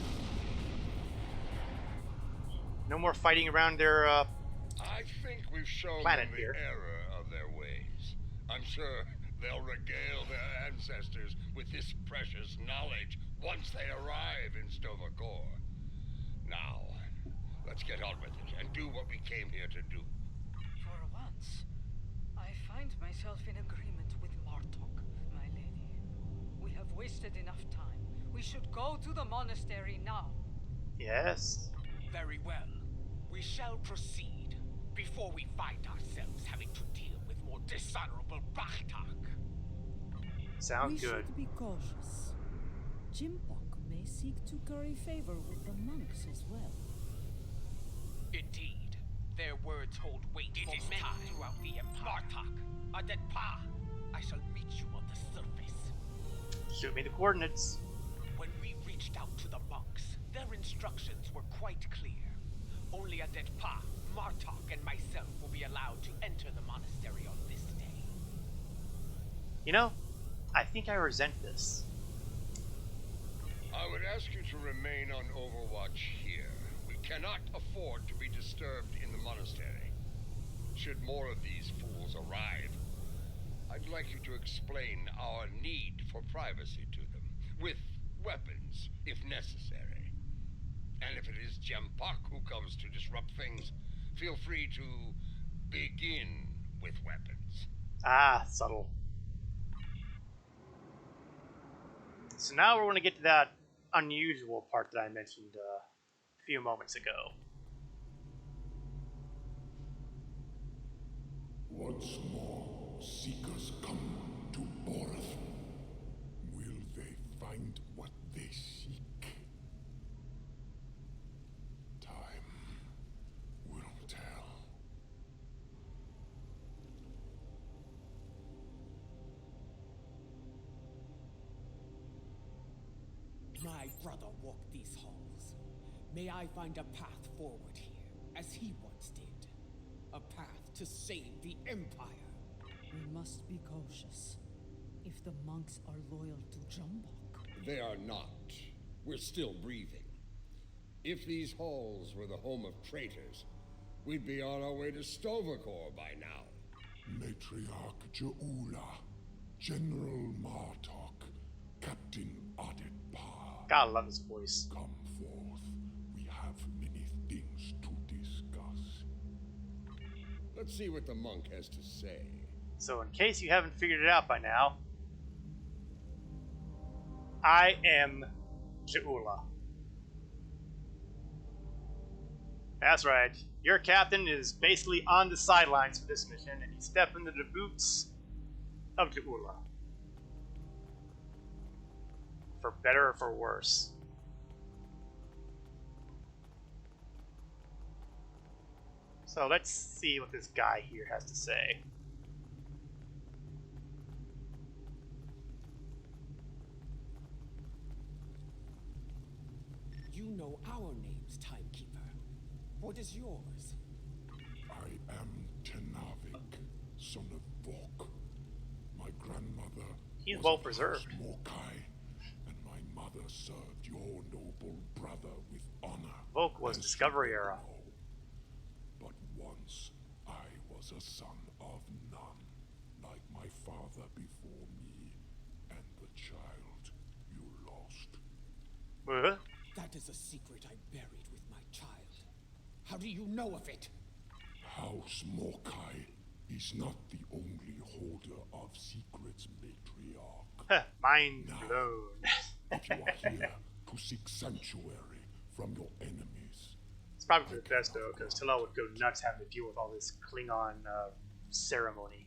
No more fighting around their I think we've shown planet them the here. error of their ways. I'm sure they'll regale their ancestors with this precious knowledge once they arrive in Stovacor. Now, let's get on with it and do what we came here to do. For once, I find myself in agreement with Martok, my lady. We have wasted enough time. We should go to the monastery now. Yes. Very well. We shall proceed before we find ourselves having to deal with more dishonorable Bakhtak. Sounds good. We should be cautious. Jimpok may seek to curry favor with the monks as well. Indeed. Their words hold weight for many throughout the Empire. Martok, Adetpa, I shall meet you on the surface. Shoot me the coordinates. When we reached out to the monks, their instructions were quite clear. Only Adetpa, Martok, and myself will be allowed to enter the monastery on this day. You know, I think I resent this. I would ask you to remain on overwatch here. We cannot afford to be disturbed in the monastery. Should more of these fools arrive, I'd like you to explain our need for privacy to them, with weapons, if necessary. And if it is Jimpok who comes to disrupt things, feel free to begin with weapons. Ah, subtle. So now we're going to get to that unusual part that I mentioned a few moments ago. Once more, seekers come to Boreth. Will they find what they seek? Time will tell. My brother walked these halls. May I find a path forward here, as he once did. A path to save the Empire. We must be cautious. If the monks are loyal to Jimpok. They are not. We're still breathing. If these halls were the home of traitors, we'd be on our way to Stovacor by now. Matriarch Jaula, General Martok, Captain Adetpa. Gotta love his voice. Come forth. We have many things to discuss. Let's see what the monk has to say. So in case you haven't figured it out by now, I am Jaula. That's right. Your captain is basically on the sidelines for this mission, and you step into the boots of Jaula. For better or for worse. So let's see what this guy here has to say. You know our names, Timekeeper. What is yours? I am Tenavik, son of Vok. My grandmother He's was well of preserved. House Mokai, and my mother served your noble brother with honor. Vok was as Discovery you era. know. But once I was a son of none, like my father before me, and the child you lost. What? That is a secret I buried with my child. How do you know of it? House Mokai is not the only holder of secrets, matriarch. Mind Now, blown. if you are here to seek sanctuary from your enemies, It's probably for the best though, because Tilo would go nuts having to deal with all this Klingon ceremony.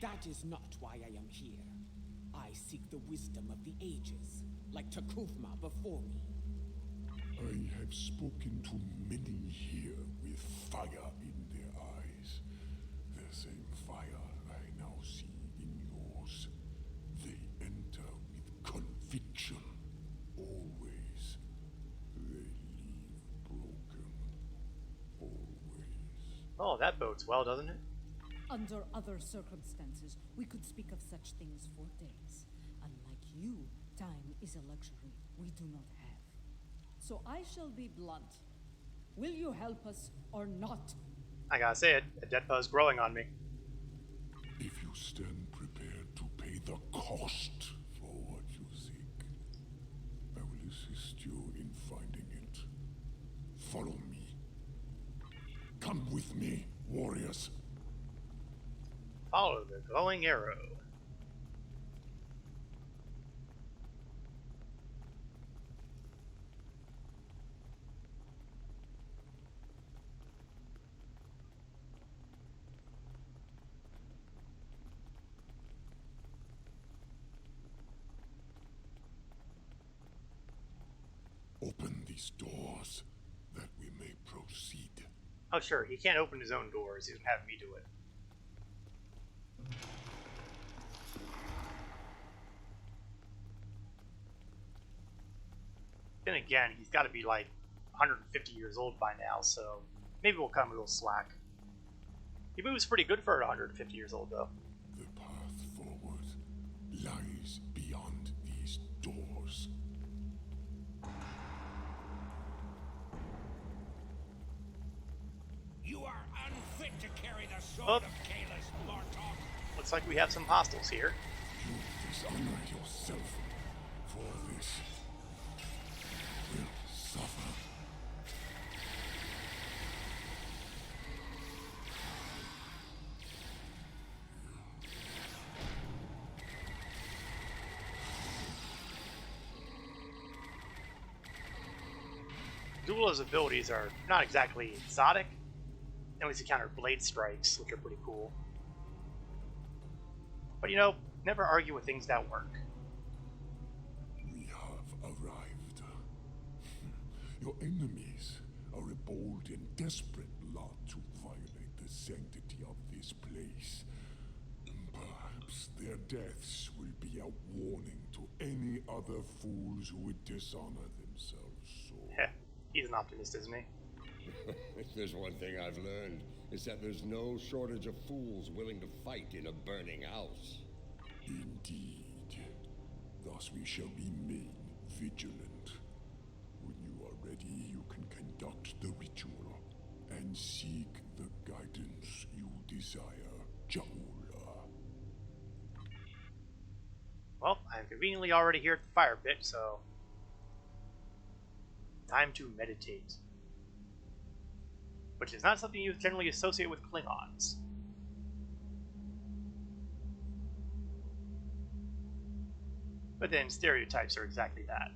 That is not why I am here. I seek the wisdom of the ages, like Takuvma before me. I have spoken to many here with fire in their eyes. The same fire I now see in yours. They enter with conviction. Always. They leave broken. Always. Oh, that bodes well, doesn't it? Under other circumstances, we could speak of such things for days. Unlike you, time is a luxury we do not have. So I shall be blunt. Will you help us or not? I gotta say it, Adetpa is growing on me. If you stand prepared to pay the cost for what you seek, I will assist you in finding it. Follow me. Come with me, warriors. Follow the glowing arrow. these doors, that we may proceed. Oh, sure. He can't open his own doors. He doesn't have me do it. Then again, he's got to be like 150 years old by now, so maybe we'll cut him a little slack. He moves pretty good for 150 years old, though. The path forward lies beyond these doors. You are unfit to carry the sword Oh. of Kalis, Martok. Looks like we have some hostiles here. You dishonor yourself. For this will suffer. Zula's abilities are not exactly exotic. At least he counter blade strikes, which are pretty cool. But you know, never argue with things that work. We have arrived. Your enemies are a bold and desperate lot to violate the sanctity of this place. Perhaps their deaths will be a warning to any other fools who would dishonor themselves so. Heh, he's an optimist, isn't he? If there's one thing I've learned, it's that there's no shortage of fools willing to fight in a burning house. Indeed. Thus we shall remain vigilant. When you are ready, you can conduct the ritual and seek the guidance you desire, Jaula. Well, I'm conveniently already here at the fire pit, so time to meditate. Which is not something you generally associate with Klingons. But then stereotypes are exactly that.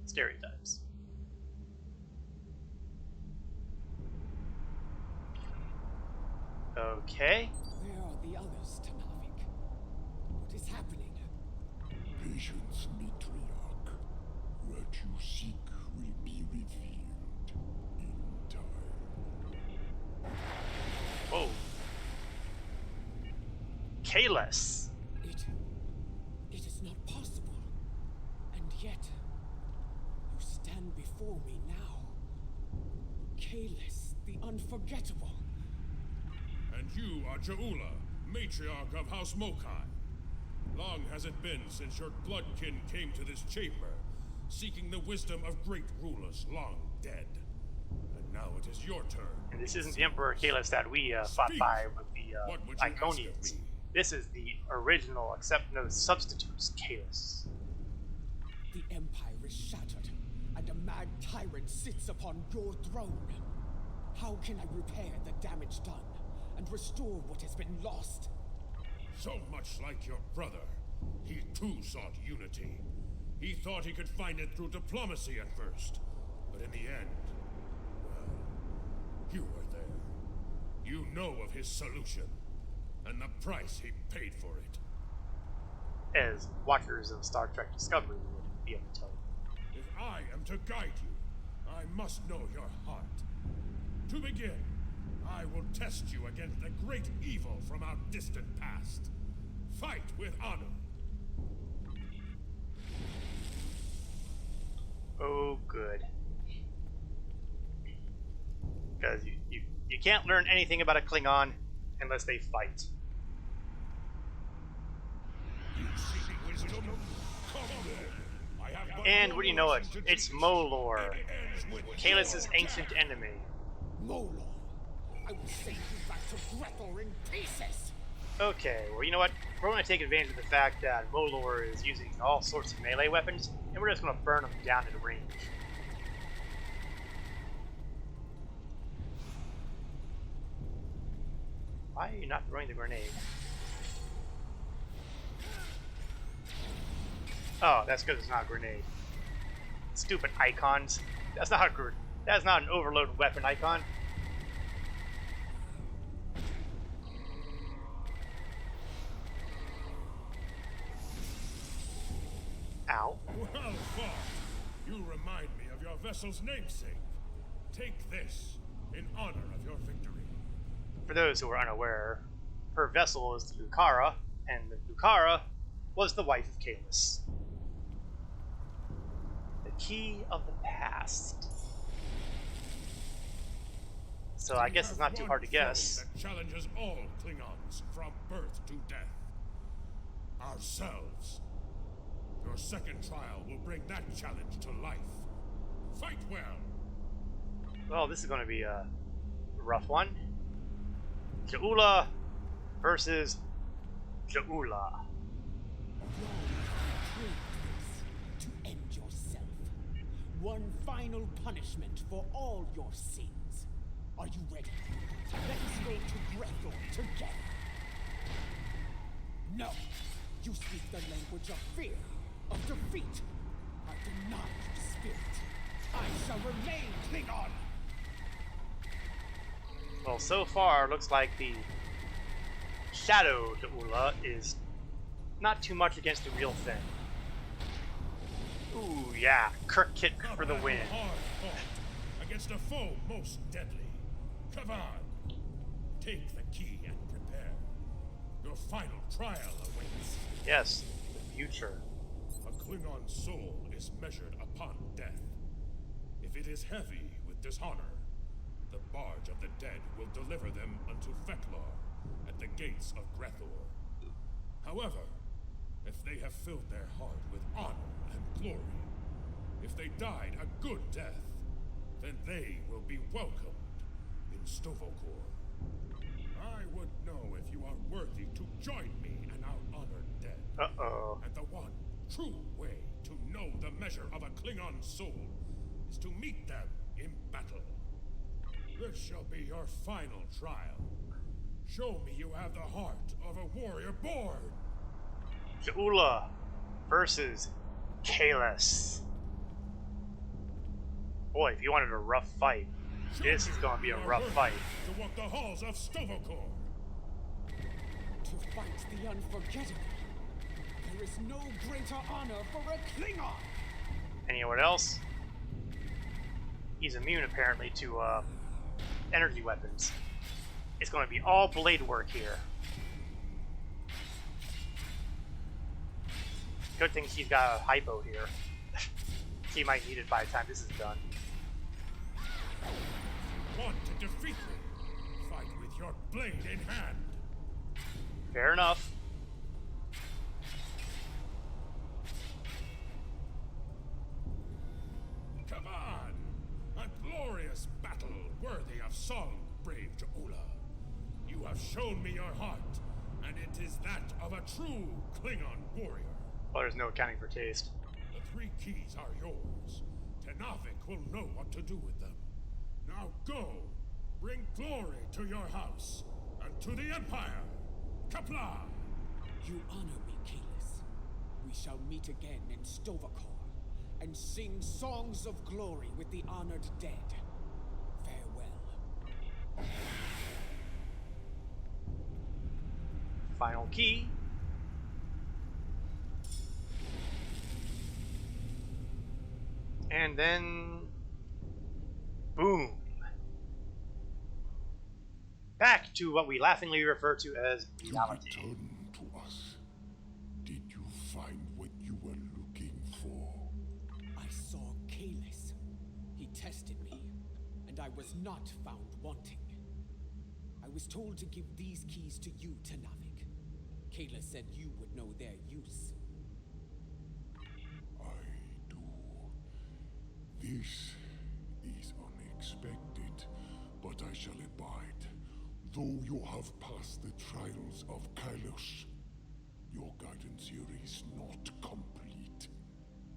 Stereotypes. Okay. Where are the others, Tanavik? What is happening? Patience, Matriarch. What you seek will be revealed in time. Whoa. Kalis. It is not possible. And yet, you stand before me now. Kalis, the unforgettable. And you are Jaula, matriarch of House Mokai. Long has it been since your bloodkin came to this chamber, seeking the wisdom of great rulers long dead. And now it is your turn. And this isn't the Emperor Kalis that we fought by with the What would you ask of Iconians. me? This is the original, except no substitutes, Kalis. The Empire is shattered, and a mad tyrant sits upon your throne. How can I repair the damage done, and restore what has been lost? So much like your brother, he too sought unity. He thought he could find it through diplomacy at first, but in the end, well, you were there. You know of his solution, and the price he paid for it. As watchers of Star Trek Discovery would be able to tell you. If I am to guide you, I must know your heart. To begin, I will test you against the great evil from our distant past. Fight with honor. Oh, good. Because you can't learn anything about a Klingon unless they fight. You seek wisdom? Come then. I have but And one what do you know it? lesson to It's teach. Molor, It ends with Kalis' ancient enemy. Molor, I will send you back to Gretel in pieces! Okay, well, you know what? We're going to take advantage of the fact that Molor is using all sorts of melee weapons, and we're just going to burn them down at range. Why are you not throwing the grenade? Oh, that's because it's not a grenade. Stupid icons. That's not a that's not an overload weapon icon. Ow. Well fought. You remind me of your vessel's namesake. Take this in honor of your victory. For those who are unaware, her vessel is the Lucara, and the Lucara was the wife of Kalis. The key of the past. So I guess it's not too hard to guess. That challenges all Klingons from birth to death. Ourselves. Your second trial will bring that challenge to life. Fight well. Well, this is going to be a rough one. Jaula versus Jaula. To end yourself. One final punishment for all your sins. Are you ready? Let us go to Grethor together. No! You speak the language of fear, of defeat. I deny your spirit. I shall remain Klingon! Well, so far, looks like the Shadow Jaula is not too much against the real thing. Ooh, yeah. Kirk kick for the win. Hard fought against a foe most deadly. Kavan, take the key and prepare. Your final trial awaits. Yes, the future. A Klingon soul is measured upon death. If it is heavy with dishonor, the barge of the dead will deliver them unto Feklar at the gates of Grethor. However, if they have filled their heart with honor and glory, if they died a good death, then they will be welcomed in Stovokor. I would know if you are worthy to join me in our honored dead. Uh-oh. And the one true way to know the measure of a Klingon soul is to meet them in battle. This shall be your final trial. Show me you have the heart of a warrior born. Jaula versus Kalis. Boy, if you wanted a rough fight, this is going to be a rough fight. To walk the halls of Stovokor. To fight the unforgettable. There is no greater honor for a Klingon. Anyone else? He's immune apparently to energy weapons. It's going to be all blade work here. Good thing she's got a hypo here. She might need it by the time this is done. Want to defeat me? Fight with your blade in hand. Fair enough. Come on! A glorious battle worthy of song, brave Jaula. You have shown me your heart, and it is that of a true Klingon warrior. Well, there's no accounting for taste. The 3 keys are yours. Tenavik will know what to do with them. Now go! Bring glory to your house, and to the Empire! Kapla! You honor me, Kalis. We shall meet again in Stovokor, and sing songs of glory with the honored dead. Farewell. Final key. And then... boom. Back to what we laughingly refer to as reality. To return to us. Did you find what you were looking for? I saw Kalis. He tested me, and I was not found wanting. I was told to give these keys to you, Tenavik. Kalis said you would know their use. I do. This is unexpected, but I shall abide. Though you have passed the trials of Kalos, your guidance here is not complete.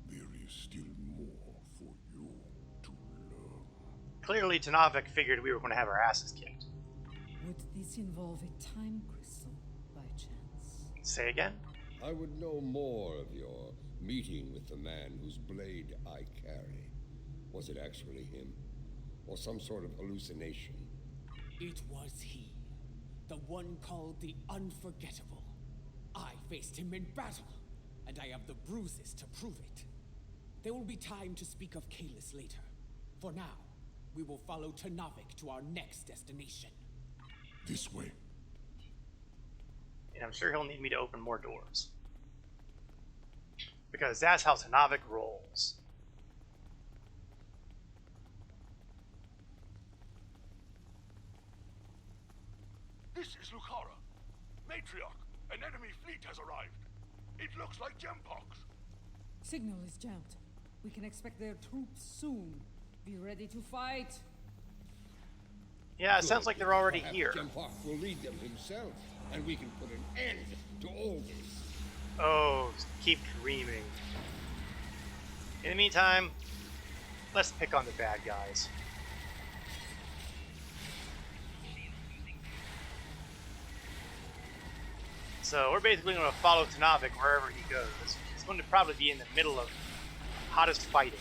There is still more for you to learn. Clearly, Tenavik figured we were going to have our asses kicked. Would this involve a time crystal, by chance? Say again? I would know more of your meeting with the man whose blade I carry. Was it actually him? Or some sort of hallucination? It was he. The one called the Unforgettable. I faced him in battle, and I have the bruises to prove it. There will be time to speak of Kalis later. For now, we will follow Ternavik to our next destination. This way. And I'm sure he'll need me to open more doors. Because that's how Ternavik rolls. This is Lucara. Matriarch, an enemy fleet has arrived. It looks like Gempox. Signal is jammed. We can expect their troops soon. Be ready to fight. Yeah, it sounds like they're already Perhaps here. Jempock will lead them himself, and we can put an end to all this. Oh, keep dreaming. In the meantime, let's pick on the bad guys. So we're basically going to follow Ternavik wherever he goes. He's going to probably be in the middle of hottest fighting.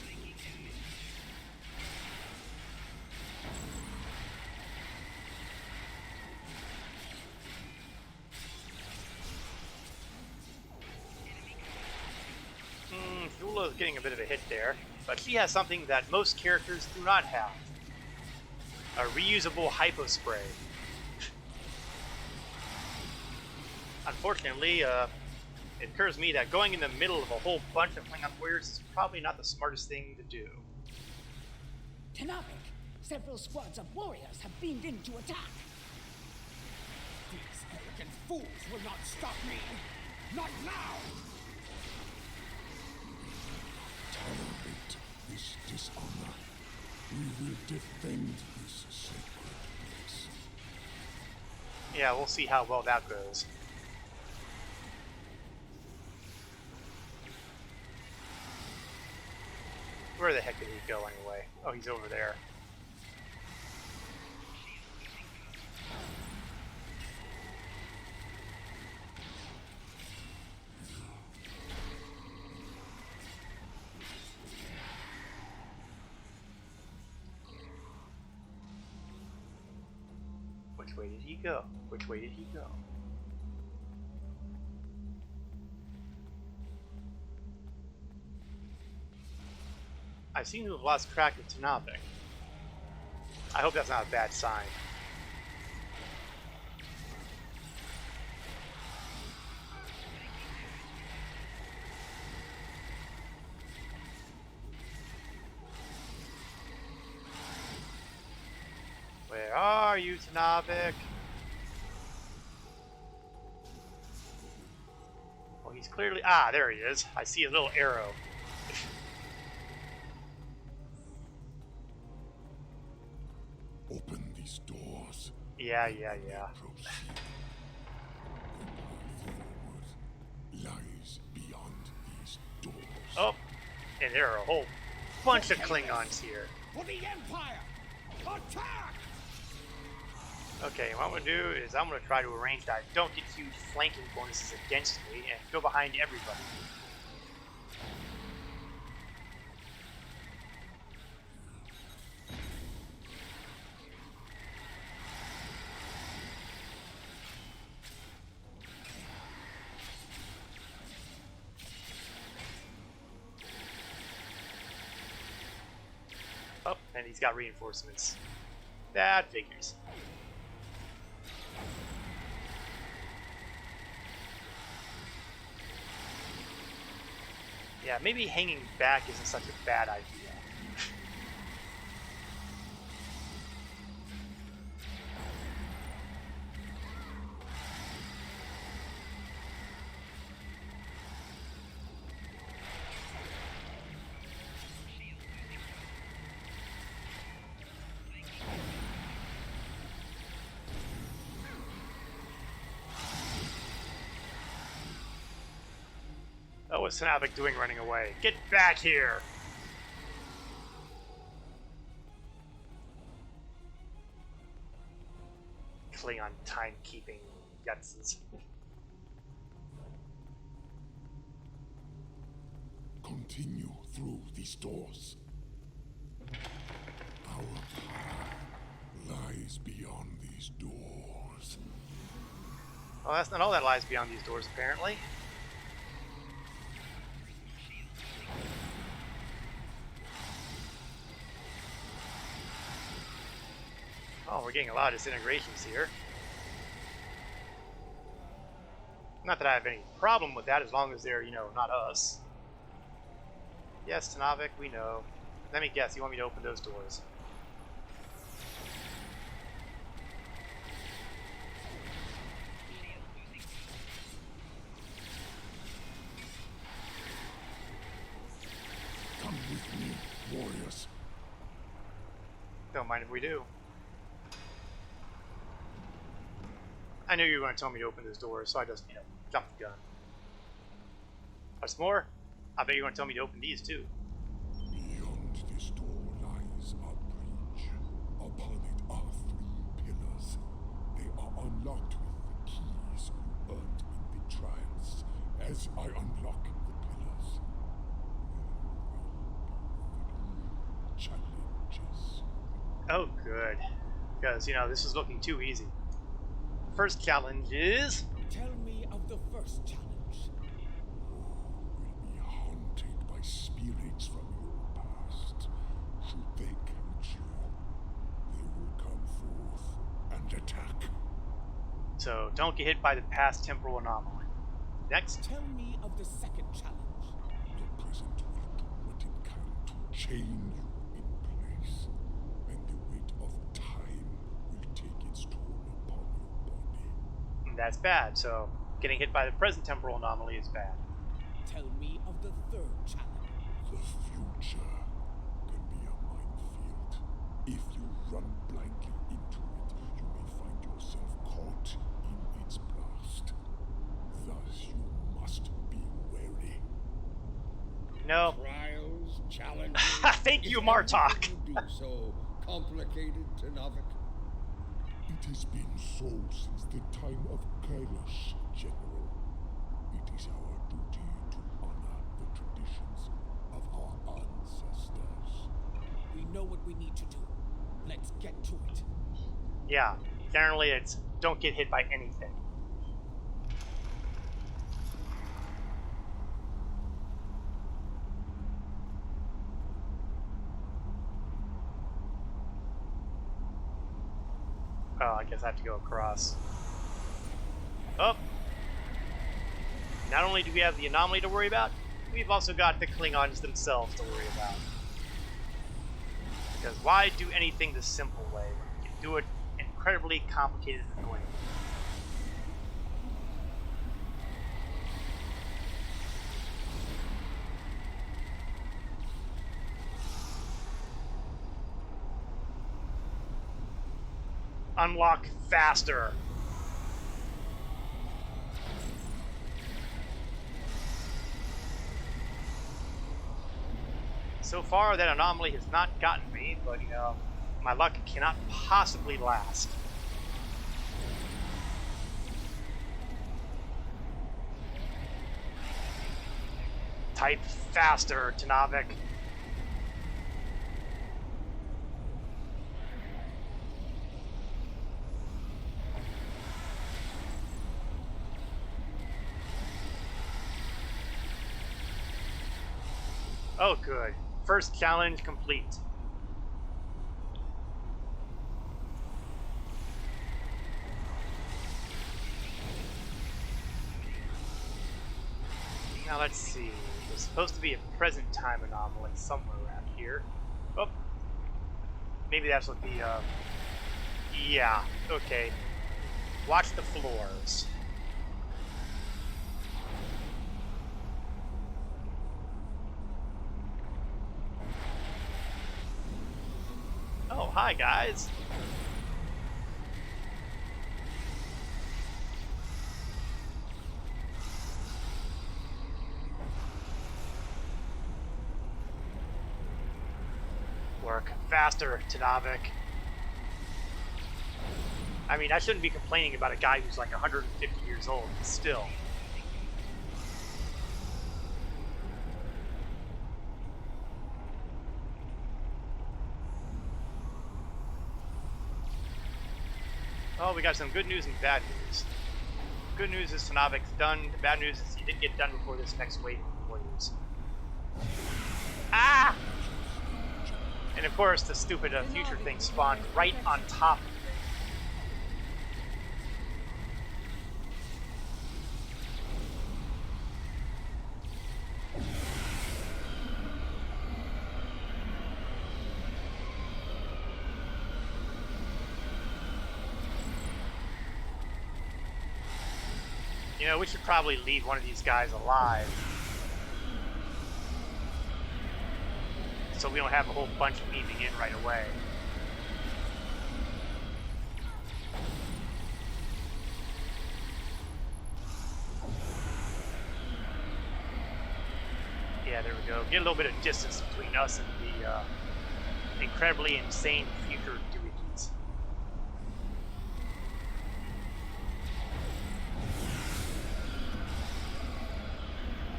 Fula is getting a bit of a hit there, but she has something that most characters do not have. A reusable hypospray. Unfortunately, it occurs to me that going in the middle of a whole bunch of Klingon warriors is probably not the smartest thing to do. Ternavik, several squads of warriors have beamed in to attack. These arrogant fools will not stop me! Not now! Tolerate this dishonor. We will defend this sacred place. Yeah, we'll see how well that goes. Where the heck did he go anyway? Oh, he's over there. Which way did he go? Which way did he go? I seem to have lost track of Ternavik. I hope that's not a bad sign. Where are you, Ternavik? Well, he's clearly... Ah, there he is. I see a little arrow. Open these doors. Yeah. Proceed. The path forward lies beyond these doors. Oh, and there are a whole bunch of Klingons here. For the Empire! Attack! Okay, what I'm going to do is I'm going to try to arrange that I don't get huge flanking bonuses against me and go behind everybody. Oh, and he's got reinforcements. That figures. Yeah, maybe hanging back isn't such a bad idea. Oh, what's Ternavik doing running away? Get back here! Klingon timekeeping gutses. Continue through these doors. Our path lies beyond these doors. Well, that's not all that lies beyond these doors, apparently. we're getting a lot of disintegrations here. Not that I have any problem with that, as long as they're, you know, not us. Yes, Tanavik, we know. Let me guess, you want me to open those doors. Come with me, warriors. Don't mind if we do. I knew you were going to tell me to open those doors, so I just, you know, jumped the gun. What's more, I bet you're going to tell me to open these too. Beyond this door lies a bridge. Upon it are 3 pillars. They are unlocked with the keys you earned in the trials. As I unlock the pillars, there will be 3 challenges. Oh, good. Because, you know, this is looking too easy. First challenge is... Tell me of the first challenge. Will be haunted by spirits from your past. Should they catch you, they will come forth and attack. So, don't get hit by the past temporal anomaly. Next. Tell me of the second challenge. The present will do what it can to chain you in place, and the weight of time will take its toll upon your body. And that's bad, so getting hit by the present temporal anomaly is bad. Tell me of the third challenge. The future can be a minefield. If you run blindly into it, you may find yourself caught in its blast. Thus, you must be wary. No. Trials, challenges. Thank you, Martok. You do so complicated, Tanavik? It has been so since the time of Kailash, General. It is our duty to honor the traditions of our ancestors. We know what we need to do. Let's get to it. Yeah, generally it's don't get hit by anything. Oh, I guess I have to go across. Oh! Not only do we have the anomaly to worry about, we've also got the Klingons themselves to worry about. Because why do anything the simple way when you can do it incredibly complicated and annoying? Unlock faster. So far, that anomaly has not gotten me, but you know, my luck cannot possibly last. Type faster, Tanavik. Oh, good. First challenge complete. Now let's see. There's supposed to be a present time anomaly somewhere around here. Oh. Maybe that's what the, yeah, okay. Watch the floors. Oh, hi guys. Work faster, Tanavik. I mean, I shouldn't be complaining about a guy who's like 150 years old, but still. Oh, we got some good news and bad news. Good news is Tanavik's done. The bad news is he didn't get done before this next wave of warriors. Ah! And of course, the stupid future thing spawned right on top of things. You know, we should probably leave one of these guys alive, so we don't have a whole bunch leaving in right away. Yeah, there we go. Get a little bit of distance between us and the incredibly insane future doohickeys.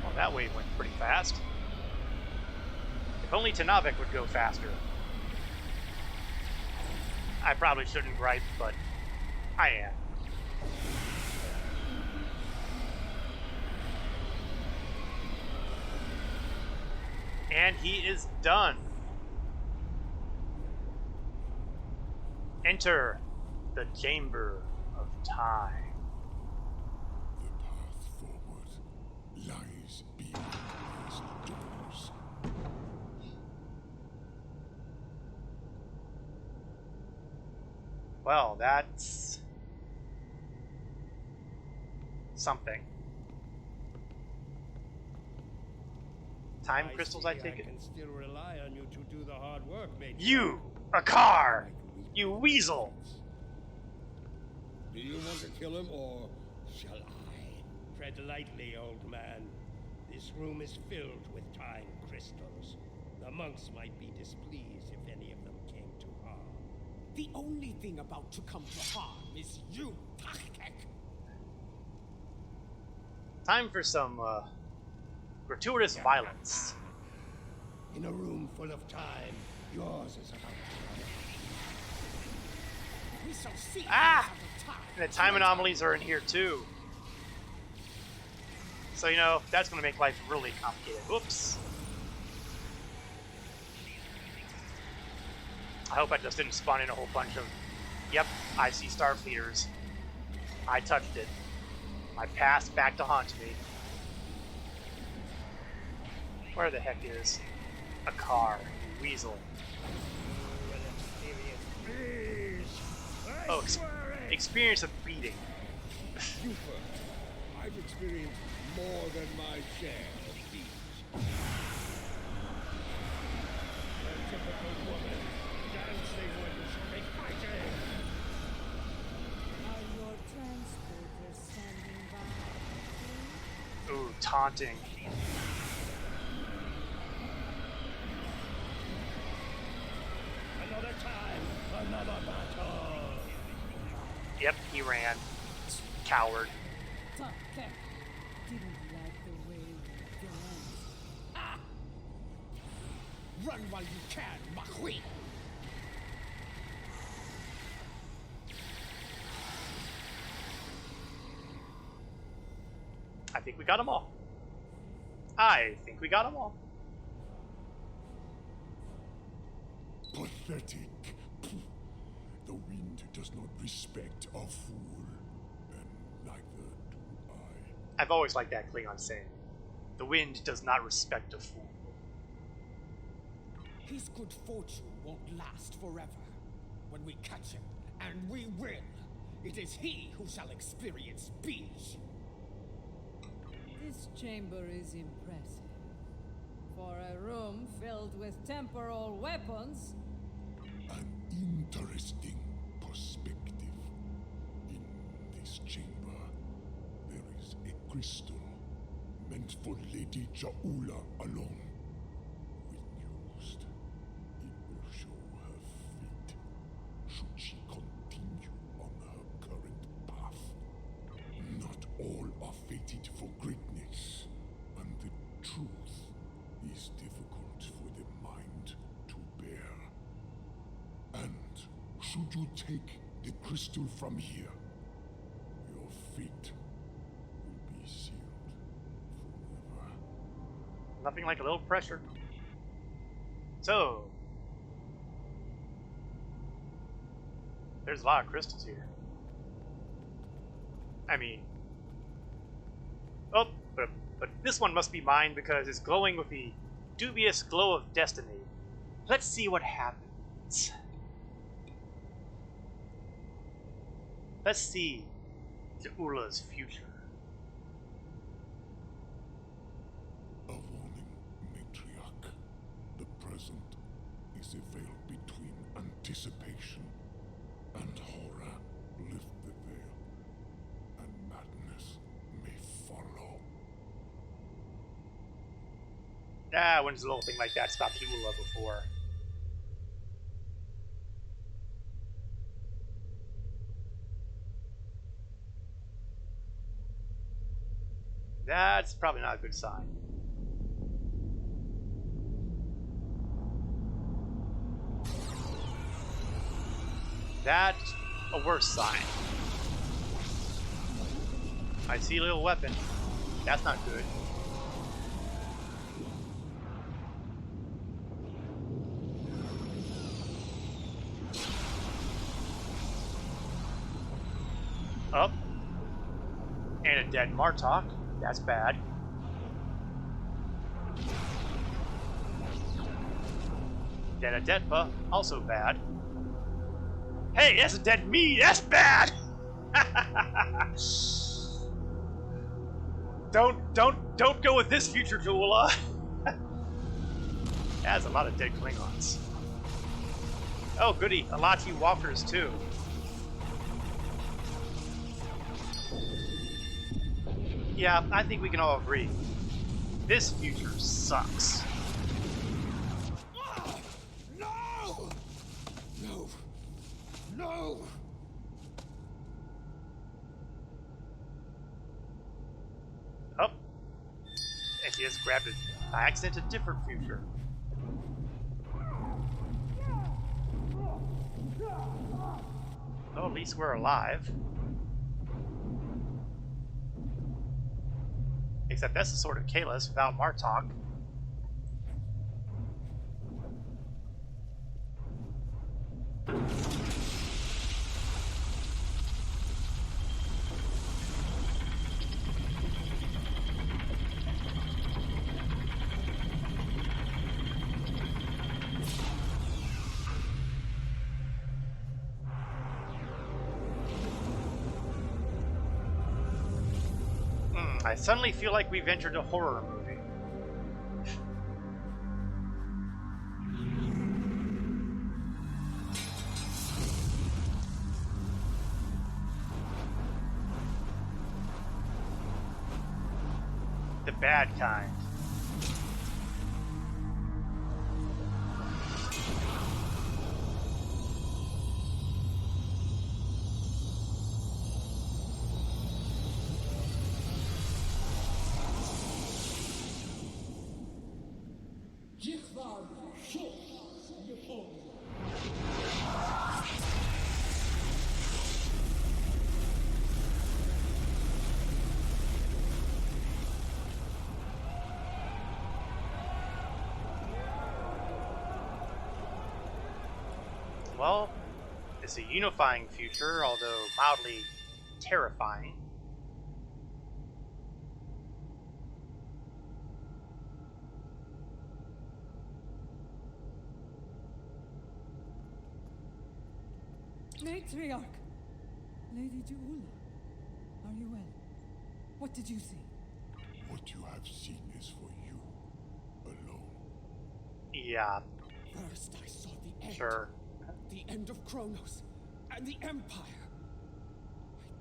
Well, that wave went pretty fast. If only Tanavik would go faster. I probably shouldn't gripe, but I am. And he is done. Enter the Chamber of Time. The path forward lies beyond these doors. Well, that's something. Time crystals, I take it. I can still rely on you to do the hard work, mate. You, a car! You weasel! Do you want to kill him, or shall I? Tread lightly, old man. This room is filled with time crystals. The monks might be displeased if any of them came to harm. The only thing about to come to harm is you, Tachkek. Time for some, gratuitous violence. In a room full of time, yours is about to run. We shall see. Ah! And the time anomalies are in here too. So, you know, that's going to make life really complicated. Whoops. I hope I just didn't spawn in a whole bunch of... Yep, I see Starfleeters. I touched it. My past back to haunt me. Where the heck is a car, you weasel? Oh, experience of beating. You first. I've experienced more than my share of these. A typical woman. Dancing when you should be fighting. Are your transporters standing by? Ooh, taunting. Another time, another battle. Yep, he ran. Coward. Tachkek didn't like the way you danced. Ah! Run while you can, Makhui. I think we got them all. I think we got them all. Pathetic. The wind does not respect a fool, and neither do I. I've always liked that Klingon saying. The wind does not respect a fool. His good fortune won't last forever. When we catch him, and we will, it is he who shall experience peace. This chamber is impressive. For a room filled with temporal weapons. An interesting perspective. In this chamber, there is a crystal meant for Lady Jaula alone. When used, it will show her fate, should she continue on her current path. Not all are fated for greatness, and the truth is difficult for the mind to bear. And should you take the crystal from here, your fate will be sealed forever. Nothing like a little pressure. So, there's a lot of crystals here. I mean, oh, but this one must be mine because it's glowing with the dubious glow of destiny. Let's see what happens. Let's see Jaula's future. is a veil between anticipation and horror. Lift the veil, and madness may follow. Ah, when's a little thing like that stopped Hula before? That's probably not a good sign. That's a worse sign. I see a little weapon. That's not good. Up. And a dead Martok. That's bad. Dead a Detpa. Also bad. Hey, that's a dead me. That's bad. Don't go with this future, Jula. That's a lot of dead Klingons. Oh, goody. Alati walkers, too. Yeah, I think we can all agree. This future sucks. No! No! No! Oh. And he just grabbed it by accident a different future. Well, at least we're alive. Except that's the sort of Kalis without Martok. I suddenly feel like we've entered a horror movie. The bad kind. Well, it's a unifying future, although mildly terrifying. Matriarch! Lady Juula, are you well? What did you see? What you have seen is for you alone. Yeah. First I saw the end. Sure. The end of Kronos and the Empire.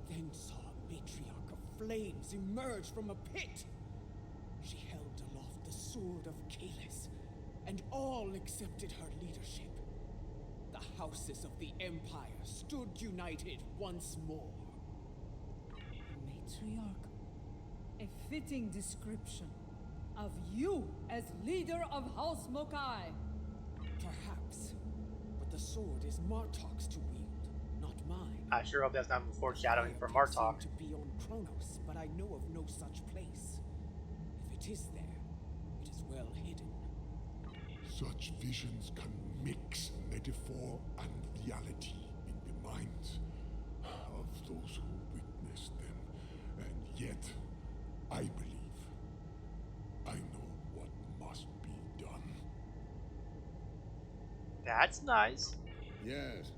I then saw a matriarch of flames emerge from a pit. She held aloft the sword of Kalis, and all accepted her leadership. The houses of the Empire stood united once more. Matriarch, a fitting description of you as leader of House Mokai. Perhaps, but the sword is Martok's to wield, not mine. I sure hope that's not foreshadowing for Martok. To be on Kronos, but I know of no such place. If it is there, it is well hidden. Such visions can mix metaphor and reality in the minds of those who witness them. And yet, I believe I know what must be done. That's nice. Yes.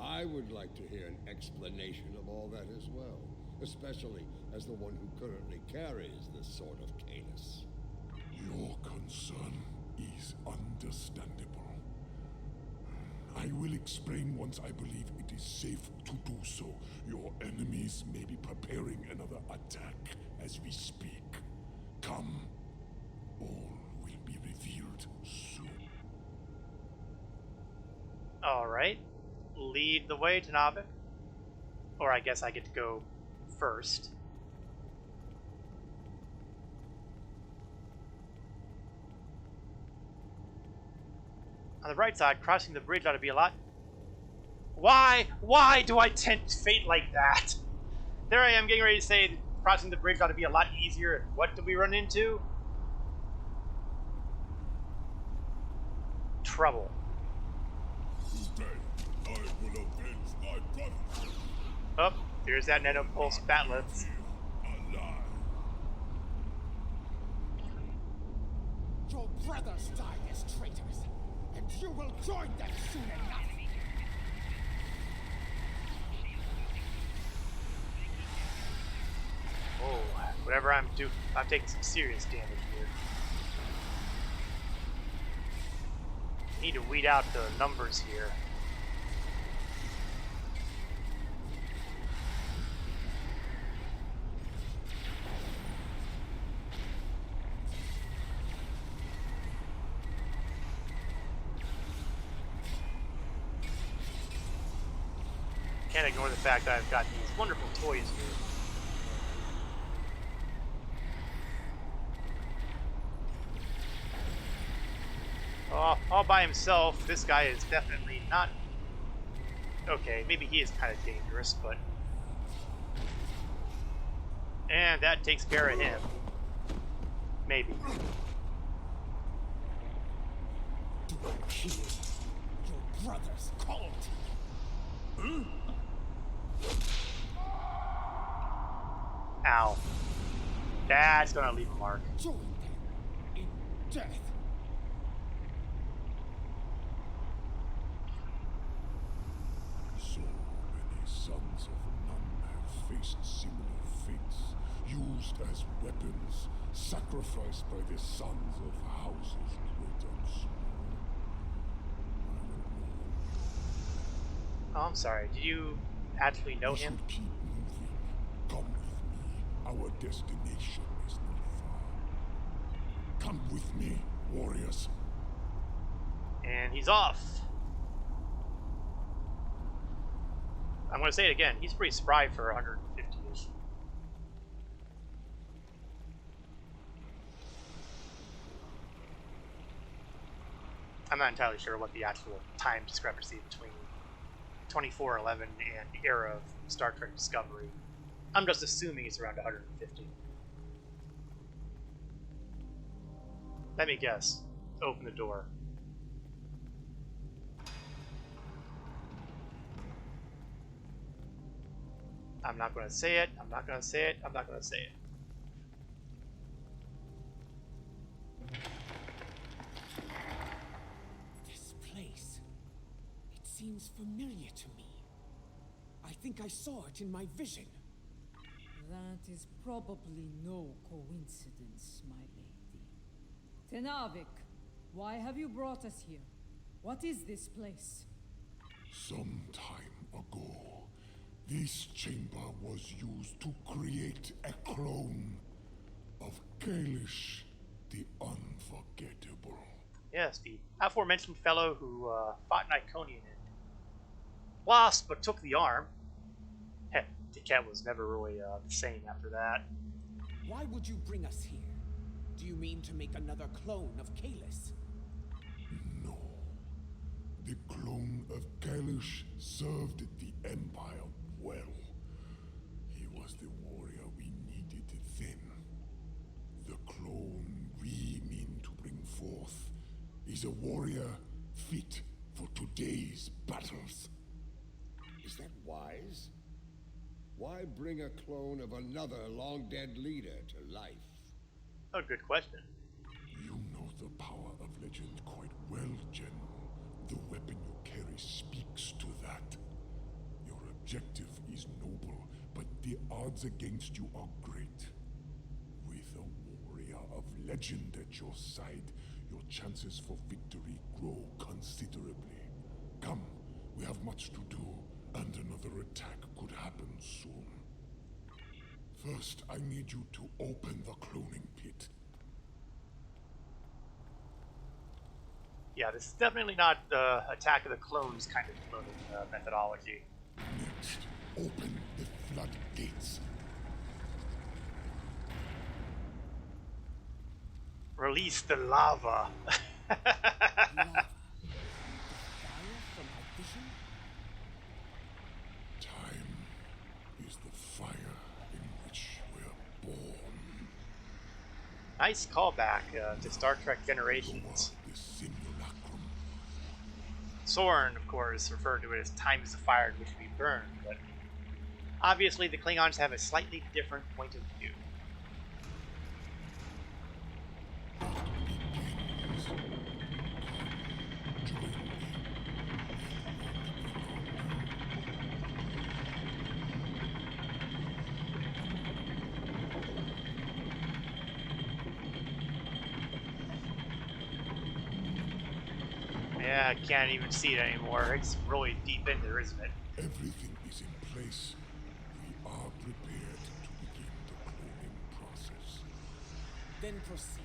I would like to hear an explanation of all that as well. Especially as the one who currently carries the Sword of Kalis. Your concern is understandable. I will explain once I believe it is safe to do so. Your enemies may be preparing another attack as we speak. Come. All will be revealed soon. Alright. Lead the way, Tanavik. Or I guess I get to go first. On the right side, crossing the bridge ought to be a lot... Why do I tempt fate like that? There I am getting ready to say that crossing the bridge ought to be a lot easier, and what do we run into? Trouble. Today, I will avenge my brother. Oh, here's that nanopulse batleth. Alive. Your brothers died as traitors, and you will join them soon enough. Oh, whatever I'm doing, I'm taking some serious damage here. Need to weed out the numbers here. Can't ignore the fact that I've got these wonderful toys here. All by himself, this guy is definitely not... Okay, maybe he is kind of dangerous, but... And that takes care of him. Maybe. Kill your brother's cult. Ow. That's gonna leave a mark. Join them in death. So many sons of none have faced similar fates, used as weapons, sacrificed by the sons of houses great and small. Oh, I'm sorry. Did you actually know We him? should keep moving. Come with me. Our destination is not far. Come with me, warriors. And he's off. I'm going to say it again. He's pretty spry for 150-ish. I'm not entirely sure what the actual time discrepancy between 2411 and the era of Star Trek Discovery. I'm just assuming it's around 150. Let me guess. Open the door. I'm not going to say it. I'm not going to say it. I'm not going to say it. This place. It seems familiar to me. I think I saw it in my vision. That is probably no coincidence, my lady. Tenavik, why have you brought us here? What is this place? Some time ago, this chamber was used to create a clone of Kalish, the Unforgettable. Yes, the aforementioned fellow who fought an Iconian and lost but took the arm. Heh, the cat was never really the same after that. Why would you bring us here? Do you mean to make another clone of Kalis? No. The clone of Kalish served the Empire well. He was the warrior we needed then. The clone we mean to bring forth is a warrior fit for today's battles. Is that wise? Why bring a clone of another long-dead leader to life? Oh, good question. You know the power of legend quite well, General. The weapon you carry speaks to that. Your objective is noble, but the odds against you are great. With a warrior of legend at your side, your chances for victory grow considerably. Come, we have much to do, and another attack could happen soon. First, I need you to open the cloning pit. Yeah, this is definitely not Attack of the Clones kind of cloning methodology. Next, open the floodgates. Release the lava. Lava. Fire from my vision? Time is the fire in which we're born. Nice callback to Star Trek Generations. The simulacrum. Soren, of course, referred to it as time is the fire in which we burn, but obviously the Klingons have a slightly different point of view. Yeah, I can't even see it anymore. It's really deep in there, isn't it? Everything is in place. We are prepared to begin the cloning process. Then proceed.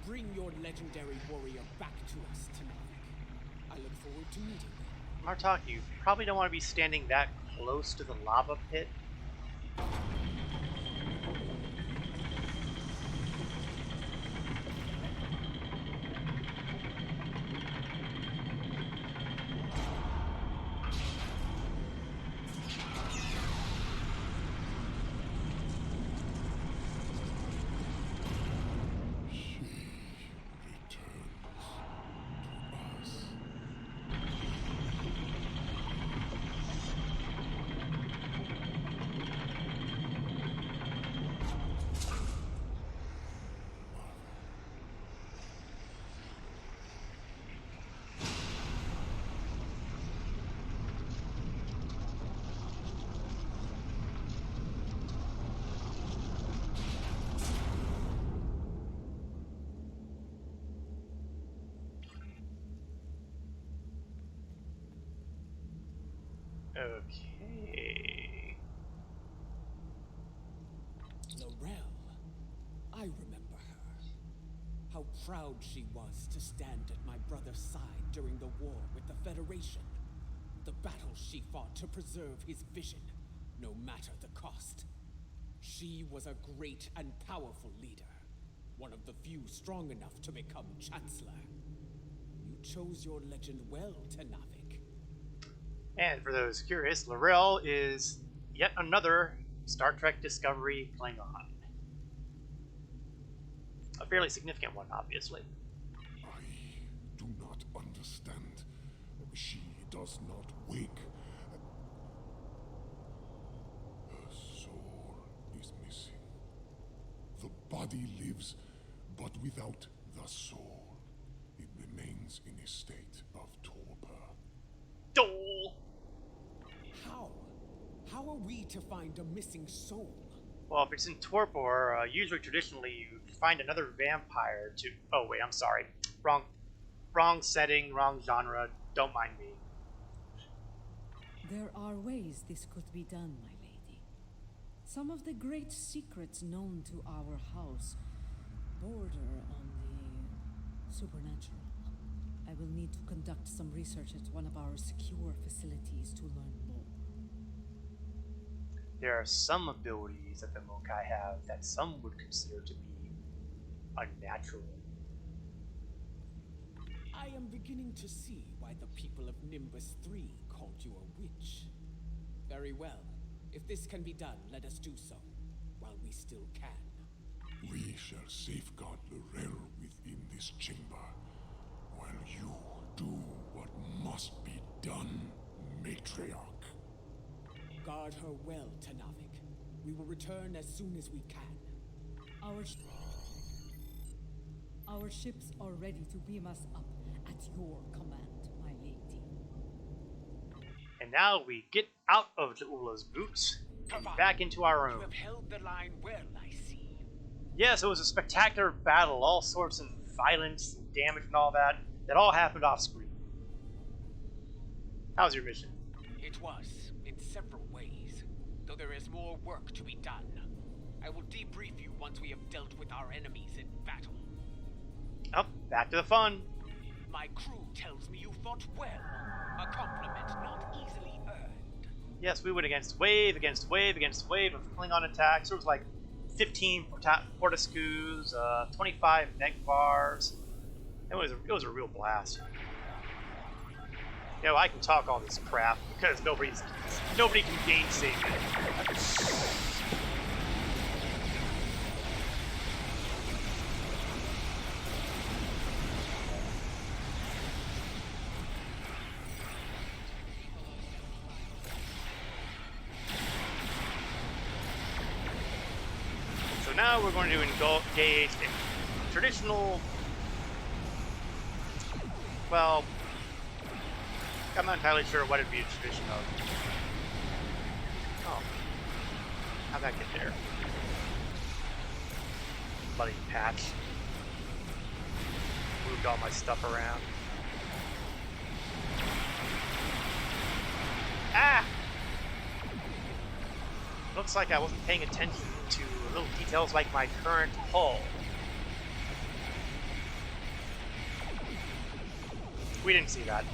Bring your legendary warrior back to us tonight. I look forward to meeting you. Martok, you probably don't want to be standing that close to the lava pit. Okay. Laurel. I remember her. How proud she was to stand at my brother's side during the war with the Federation. The battle she fought to preserve his vision, no matter the cost. She was a great and powerful leader. One of the few strong enough to become Chancellor. You chose your legend well, Tenavik. And for those curious, Laurel is yet another Star Trek Discovery Klingon. A fairly significant one, obviously. I do not understand. She does not wake. Her soul is missing. The body lives, but without the soul. It remains in a state of torpor. Dole! How are we to find a missing soul? Well, if it's in torpor, usually traditionally you find another vampire to... Oh, wait, I'm sorry. Wrong setting, wrong genre. Don't mind me. There are ways this could be done, my lady. Some of the great secrets known to our house border on the supernatural. I will need to conduct some research at one of our secure facilities to learn more. There are some abilities that the Mokai have that some would consider to be unnatural. I am beginning to see why the people of Nimbus 3 called you a witch. Very well. If this can be done, let us do so, while we still can. We shall safeguard Laurel within this chamber, while you do what must be done, matriarch. Guard her well, Tenavik. We will return as soon as we can. Our ships are ready to beam us up at your command, my lady. And now we get out of Ula's boots and back into our room. You have held the line well, I see. Yes, it was a spectacular battle, all sorts of violence and damage and all that all happened off screen. How's your mission? It was, in several ways, though there is more work to be done. I will debrief you once we have dealt with our enemies in battle. Oh, back to the fun. My crew tells me you fought well. A compliment not easily earned. Yes, we went against wave, against wave, against wave of Klingon attacks. There was like 15 Portascus, 25 Negvars. It was a real blast. You know, I can talk all this crap because nobody can gainsay me. So now we're going to engage in traditional, well, I'm not entirely sure what it'd be a tradition of. Oh. How'd that get there? Bloody patch. Moved all my stuff around. Ah! Looks like I wasn't paying attention to little details like my current hull. We didn't see that.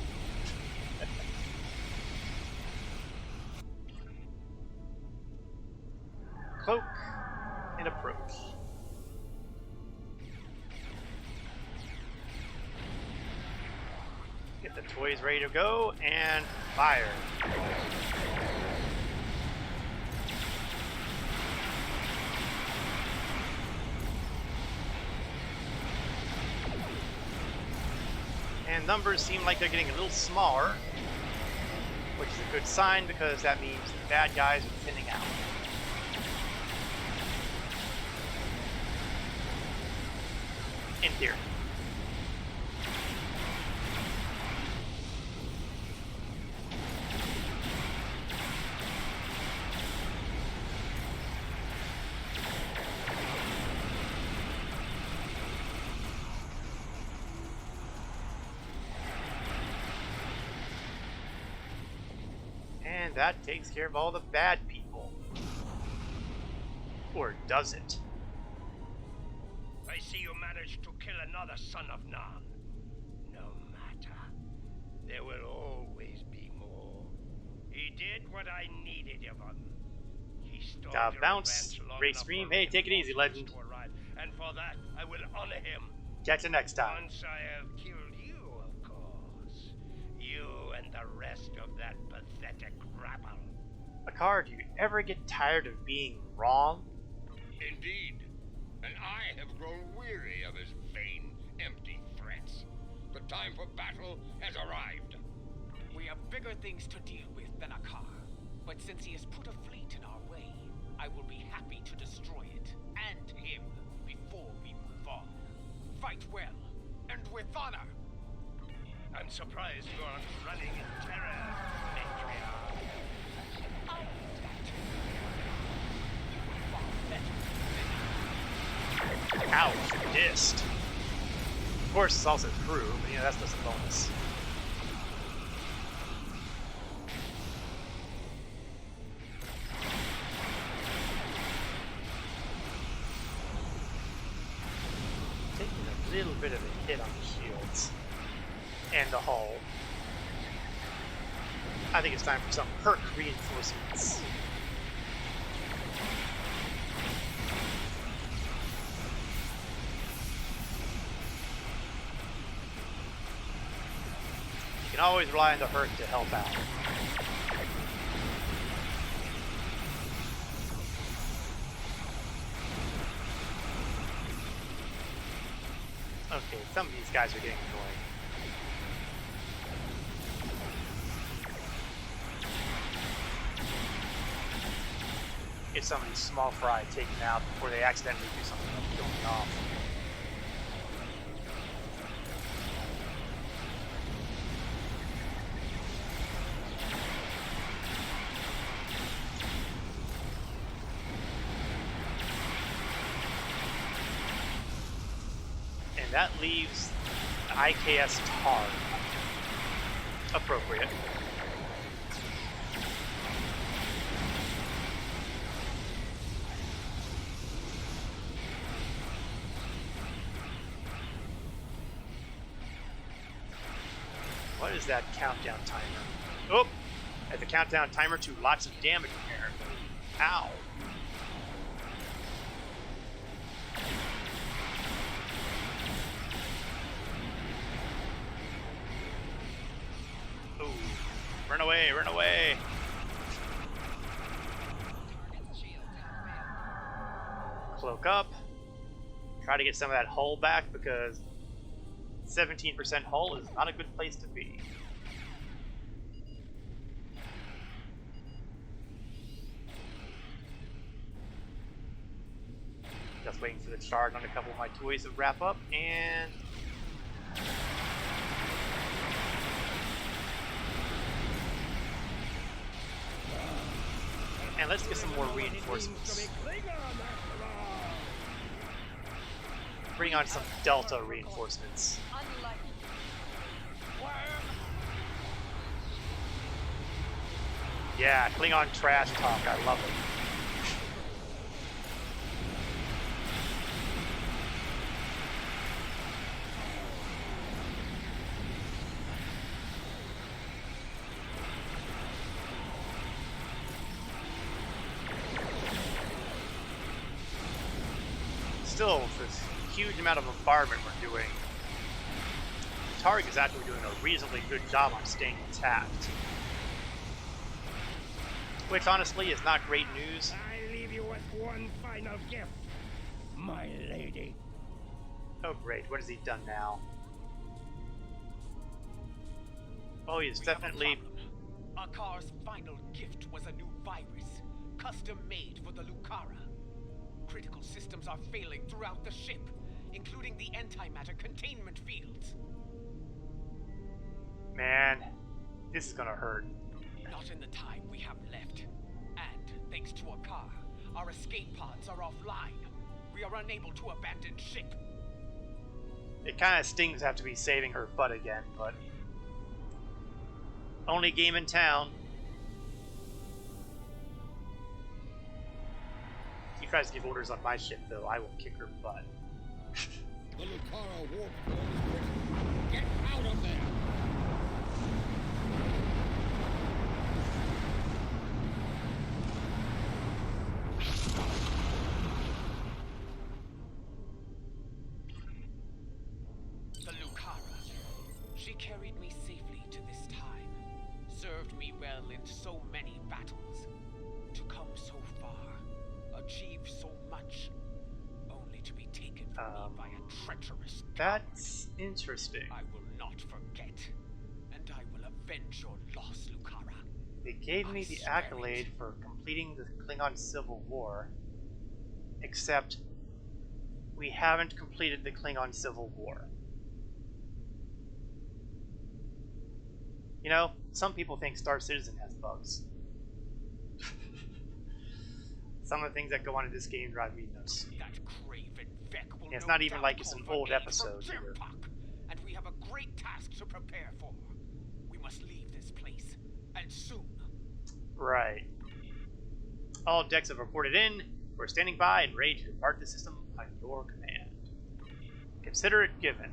Cloak and approach. Get the toys ready to go and fire. And numbers seem like they're getting a little smaller, which is a good sign because that means the bad guys are thinning out. In theory. And that takes care of all the bad people. Or does it? I see you managed to kill another son of Nan. No matter. There will always be more. He did what I needed of him. He stole your bounce. advance long Great enough stream. for Hey, take it easy, legend. reinforcements to arrive, and for that, I will honor him. Catch you next time. Once I have killed you, of course. You and the rest of that pathetic rabble. Akar, do you ever get tired of being wrong? Indeed. And I have grown weary of his vain, empty threats. The time for battle has arrived. We have bigger things to deal with than Akar. But since he has put a fleet in our way, I will be happy to destroy it, and him, before we move on. Fight well, and with honor. I'm surprised you aren't running in terror, Matriarch. Ouch, dissed. Of course, it's also crew, but yeah, that's just a bonus. Taking a little bit of a hit on the shields and the hull. I think it's time for some perk reinforcements. You can always rely on the hurt to help out. Okay, some of these guys are getting annoying. Get some of these small fry taken out before they accidentally do something like going off. And that leaves the IKS Tar. Appropriate. What is that countdown timer? Oh! At the countdown timer to lots of damage apparently. Ow! Ooh. Run away, run away! Cloak up. Try to get some of that hull back because 17% hull is not a good place to be. Just waiting for the charge on a couple of my toys to wrap up, and let's get some more reinforcements. Bring on some Delta reinforcements. Yeah, Klingon trash talk, I love it. Still, with this huge amount of bombardment we're doing, Targ is actually doing a reasonably good job on staying intact. Which, honestly, is not great news. I leave you with one final gift, my lady. Oh great, what has he done now? Oh, he's definitely... Akar's final gift was a new virus, custom made for the Lucara. Critical systems are failing throughout the ship, including the antimatter containment fields. Man, this is gonna hurt. Not in the time we have left. And, thanks to Akar, our escape pods are offline. We are unable to abandon ship. It kinda stings to have to be saving her butt again, but... only game in town. If she tries to give orders on my ship, though, I will kick her butt. The Lucara warp core is ready. Get out of there! The Lucara. She carried me safely to this time. Served me well in so many battles. To come so far. Achieve so much. Only to be taken from me by a treacherous That's interesting. I will not forget. And I will avenge your loss, Lucara. They gave me the accolade for completing the Klingon Civil War. Except, we haven't completed the Klingon Civil War. You know, some people think Star Citizen has bugs. Some of the things that go on in this game drive me nuts. That craven Vec will It's not even like it's an old episode either. And we have a great task to prepare for. We must leave this place, and soon. Right. All decks have reported in. We're standing by and ready to depart the system on your command. Consider it given.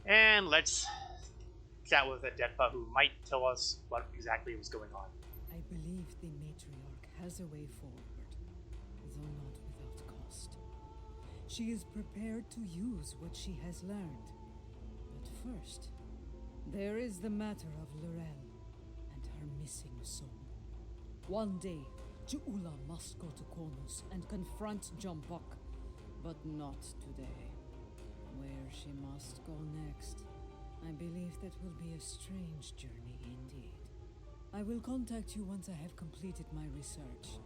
And let's chat with a Detpa who might tell us what exactly was going on. I believe the matriarch has a way forward, though not without cost. She is prepared to use what she has learned. But first, there is the matter of Lorel and her missing soul. One day, Ju'ula must go to Konus and confront Jumbok, but not today. Where she must go next, I believe that will be a strange journey indeed. I will contact you once I have completed my research.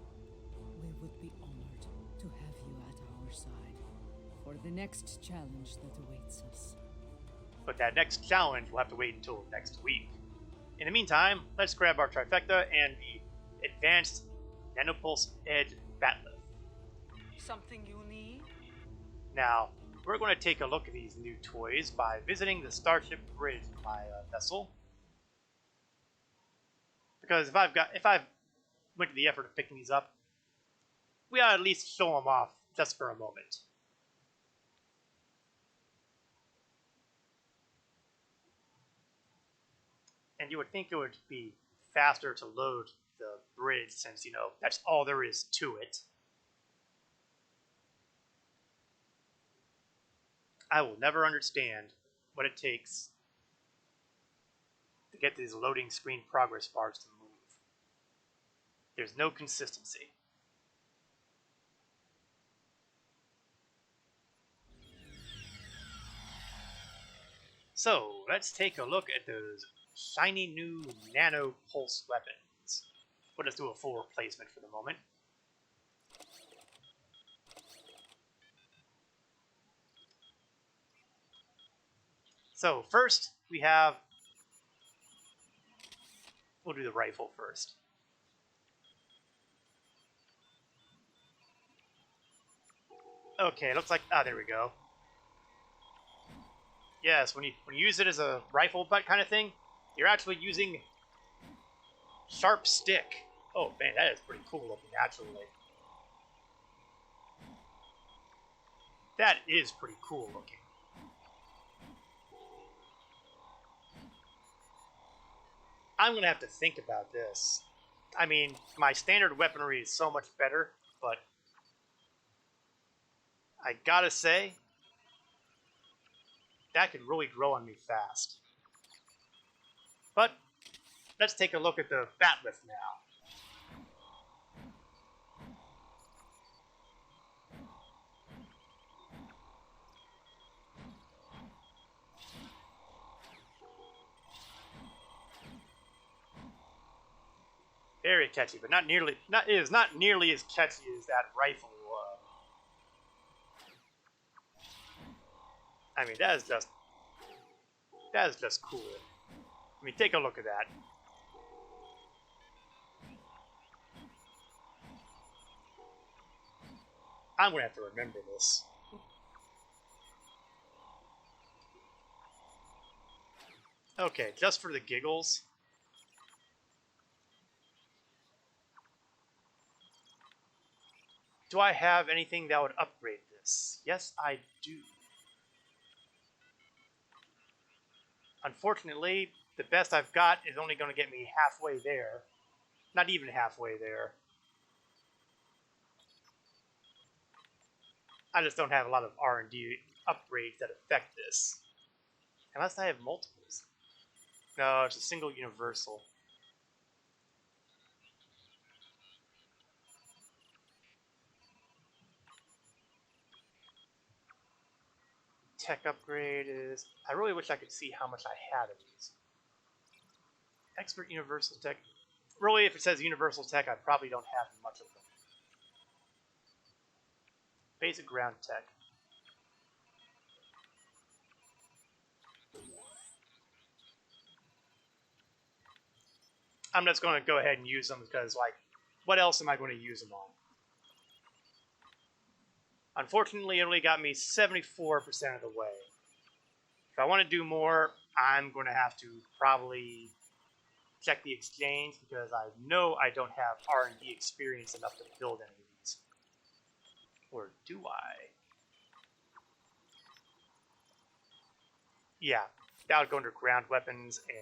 We would be honored to have you at our side for the next challenge that awaits us. But that next challenge will have to wait until next week. In the meantime, let's grab our trifecta and the Advanced Nanopulse Edge Bat'leth. Something you need? Now, we're going to take a look at these new toys by visiting the Starship Bridge of my vessel. Because if I've went to the effort of picking these up, we ought to at least show them off just for a moment. And you would think it would be faster to load the bridge since, you know, that's all there is to it. I will never understand what it takes to get these loading screen progress bars to move. There's no consistency. So, let's take a look at those shiny new nano pulse weapons. We'll just do a full replacement for the moment. So, first, we have... We'll do the rifle first. Okay, looks like... Ah, there we go. Yes, when you use it as a rifle butt kind of thing, you're actually using sharp stick. Oh man, that is pretty cool looking, actually. That is pretty cool looking. I'm going to have to think about this. I mean, my standard weaponry is so much better, but I gotta say, that could really grow on me fast. But let's take a look at the bat lift now. Very catchy, but not nearly. It is not nearly as catchy as that rifle. I mean, that is just cool. I mean, take a look at that. I'm gonna have to remember this. Okay, just for the giggles. Do I have anything that would upgrade this? Yes, I do. Unfortunately, the best I've got is only going to get me halfway there. Not even halfway there. I just don't have a lot of R&D upgrades that affect this. Unless I have multiples. No, it's a single universal. Tech upgrade is... I really wish I could see how much I had of these. Expert universal tech. Really, if it says universal tech, I probably don't have much of them. Basic ground tech. I'm just going to go ahead and use them because, like, what else am I going to use them on? Unfortunately, it only got me 74% of the way. If I want to do more, I'm going to have to probably check the exchange because I know I don't have R&D experience enough to build any of these. Or do I? Yeah, that would go under ground weapons, and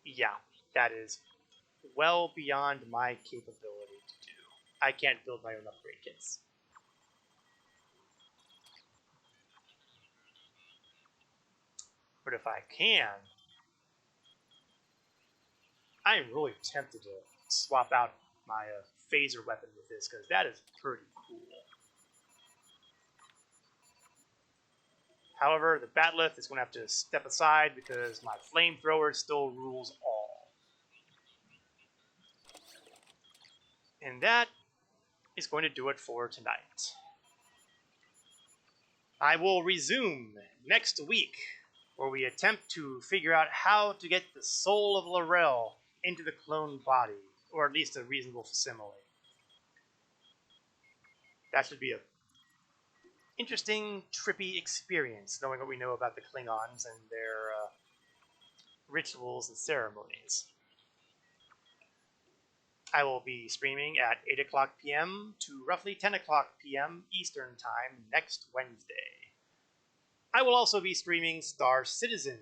yeah, that is well beyond my capability to do. I can't build my own upgrade kits. But if I can, I am really tempted to swap out my phaser weapon with this because that is pretty cool. However, the Bat'leth is going to have to step aside because my flamethrower still rules all. And that is going to do it for tonight. I will resume next week, where we attempt to figure out how to get the soul of L'Rell into the clone body, or at least a reasonable facsimile. That should be a interesting, trippy experience, knowing what we know about the Klingons and their rituals and ceremonies. I will be streaming at 8 o'clock p.m. to roughly 10 o'clock p.m. Eastern Time next Wednesday. I will also be streaming Star Citizen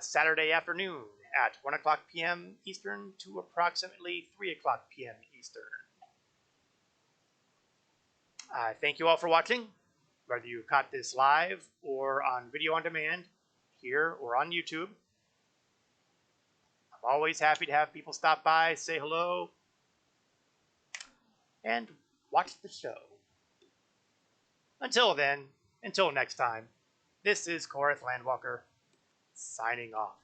Saturday afternoon at 1 o'clock p.m. Eastern to approximately 3 o'clock p.m. Eastern. I thank you all for watching, whether you caught this live or on video on demand, here or on YouTube. I'm always happy to have people stop by, say hello, and watch the show. Until then, until next time, this is Koreth Landwalker, signing off.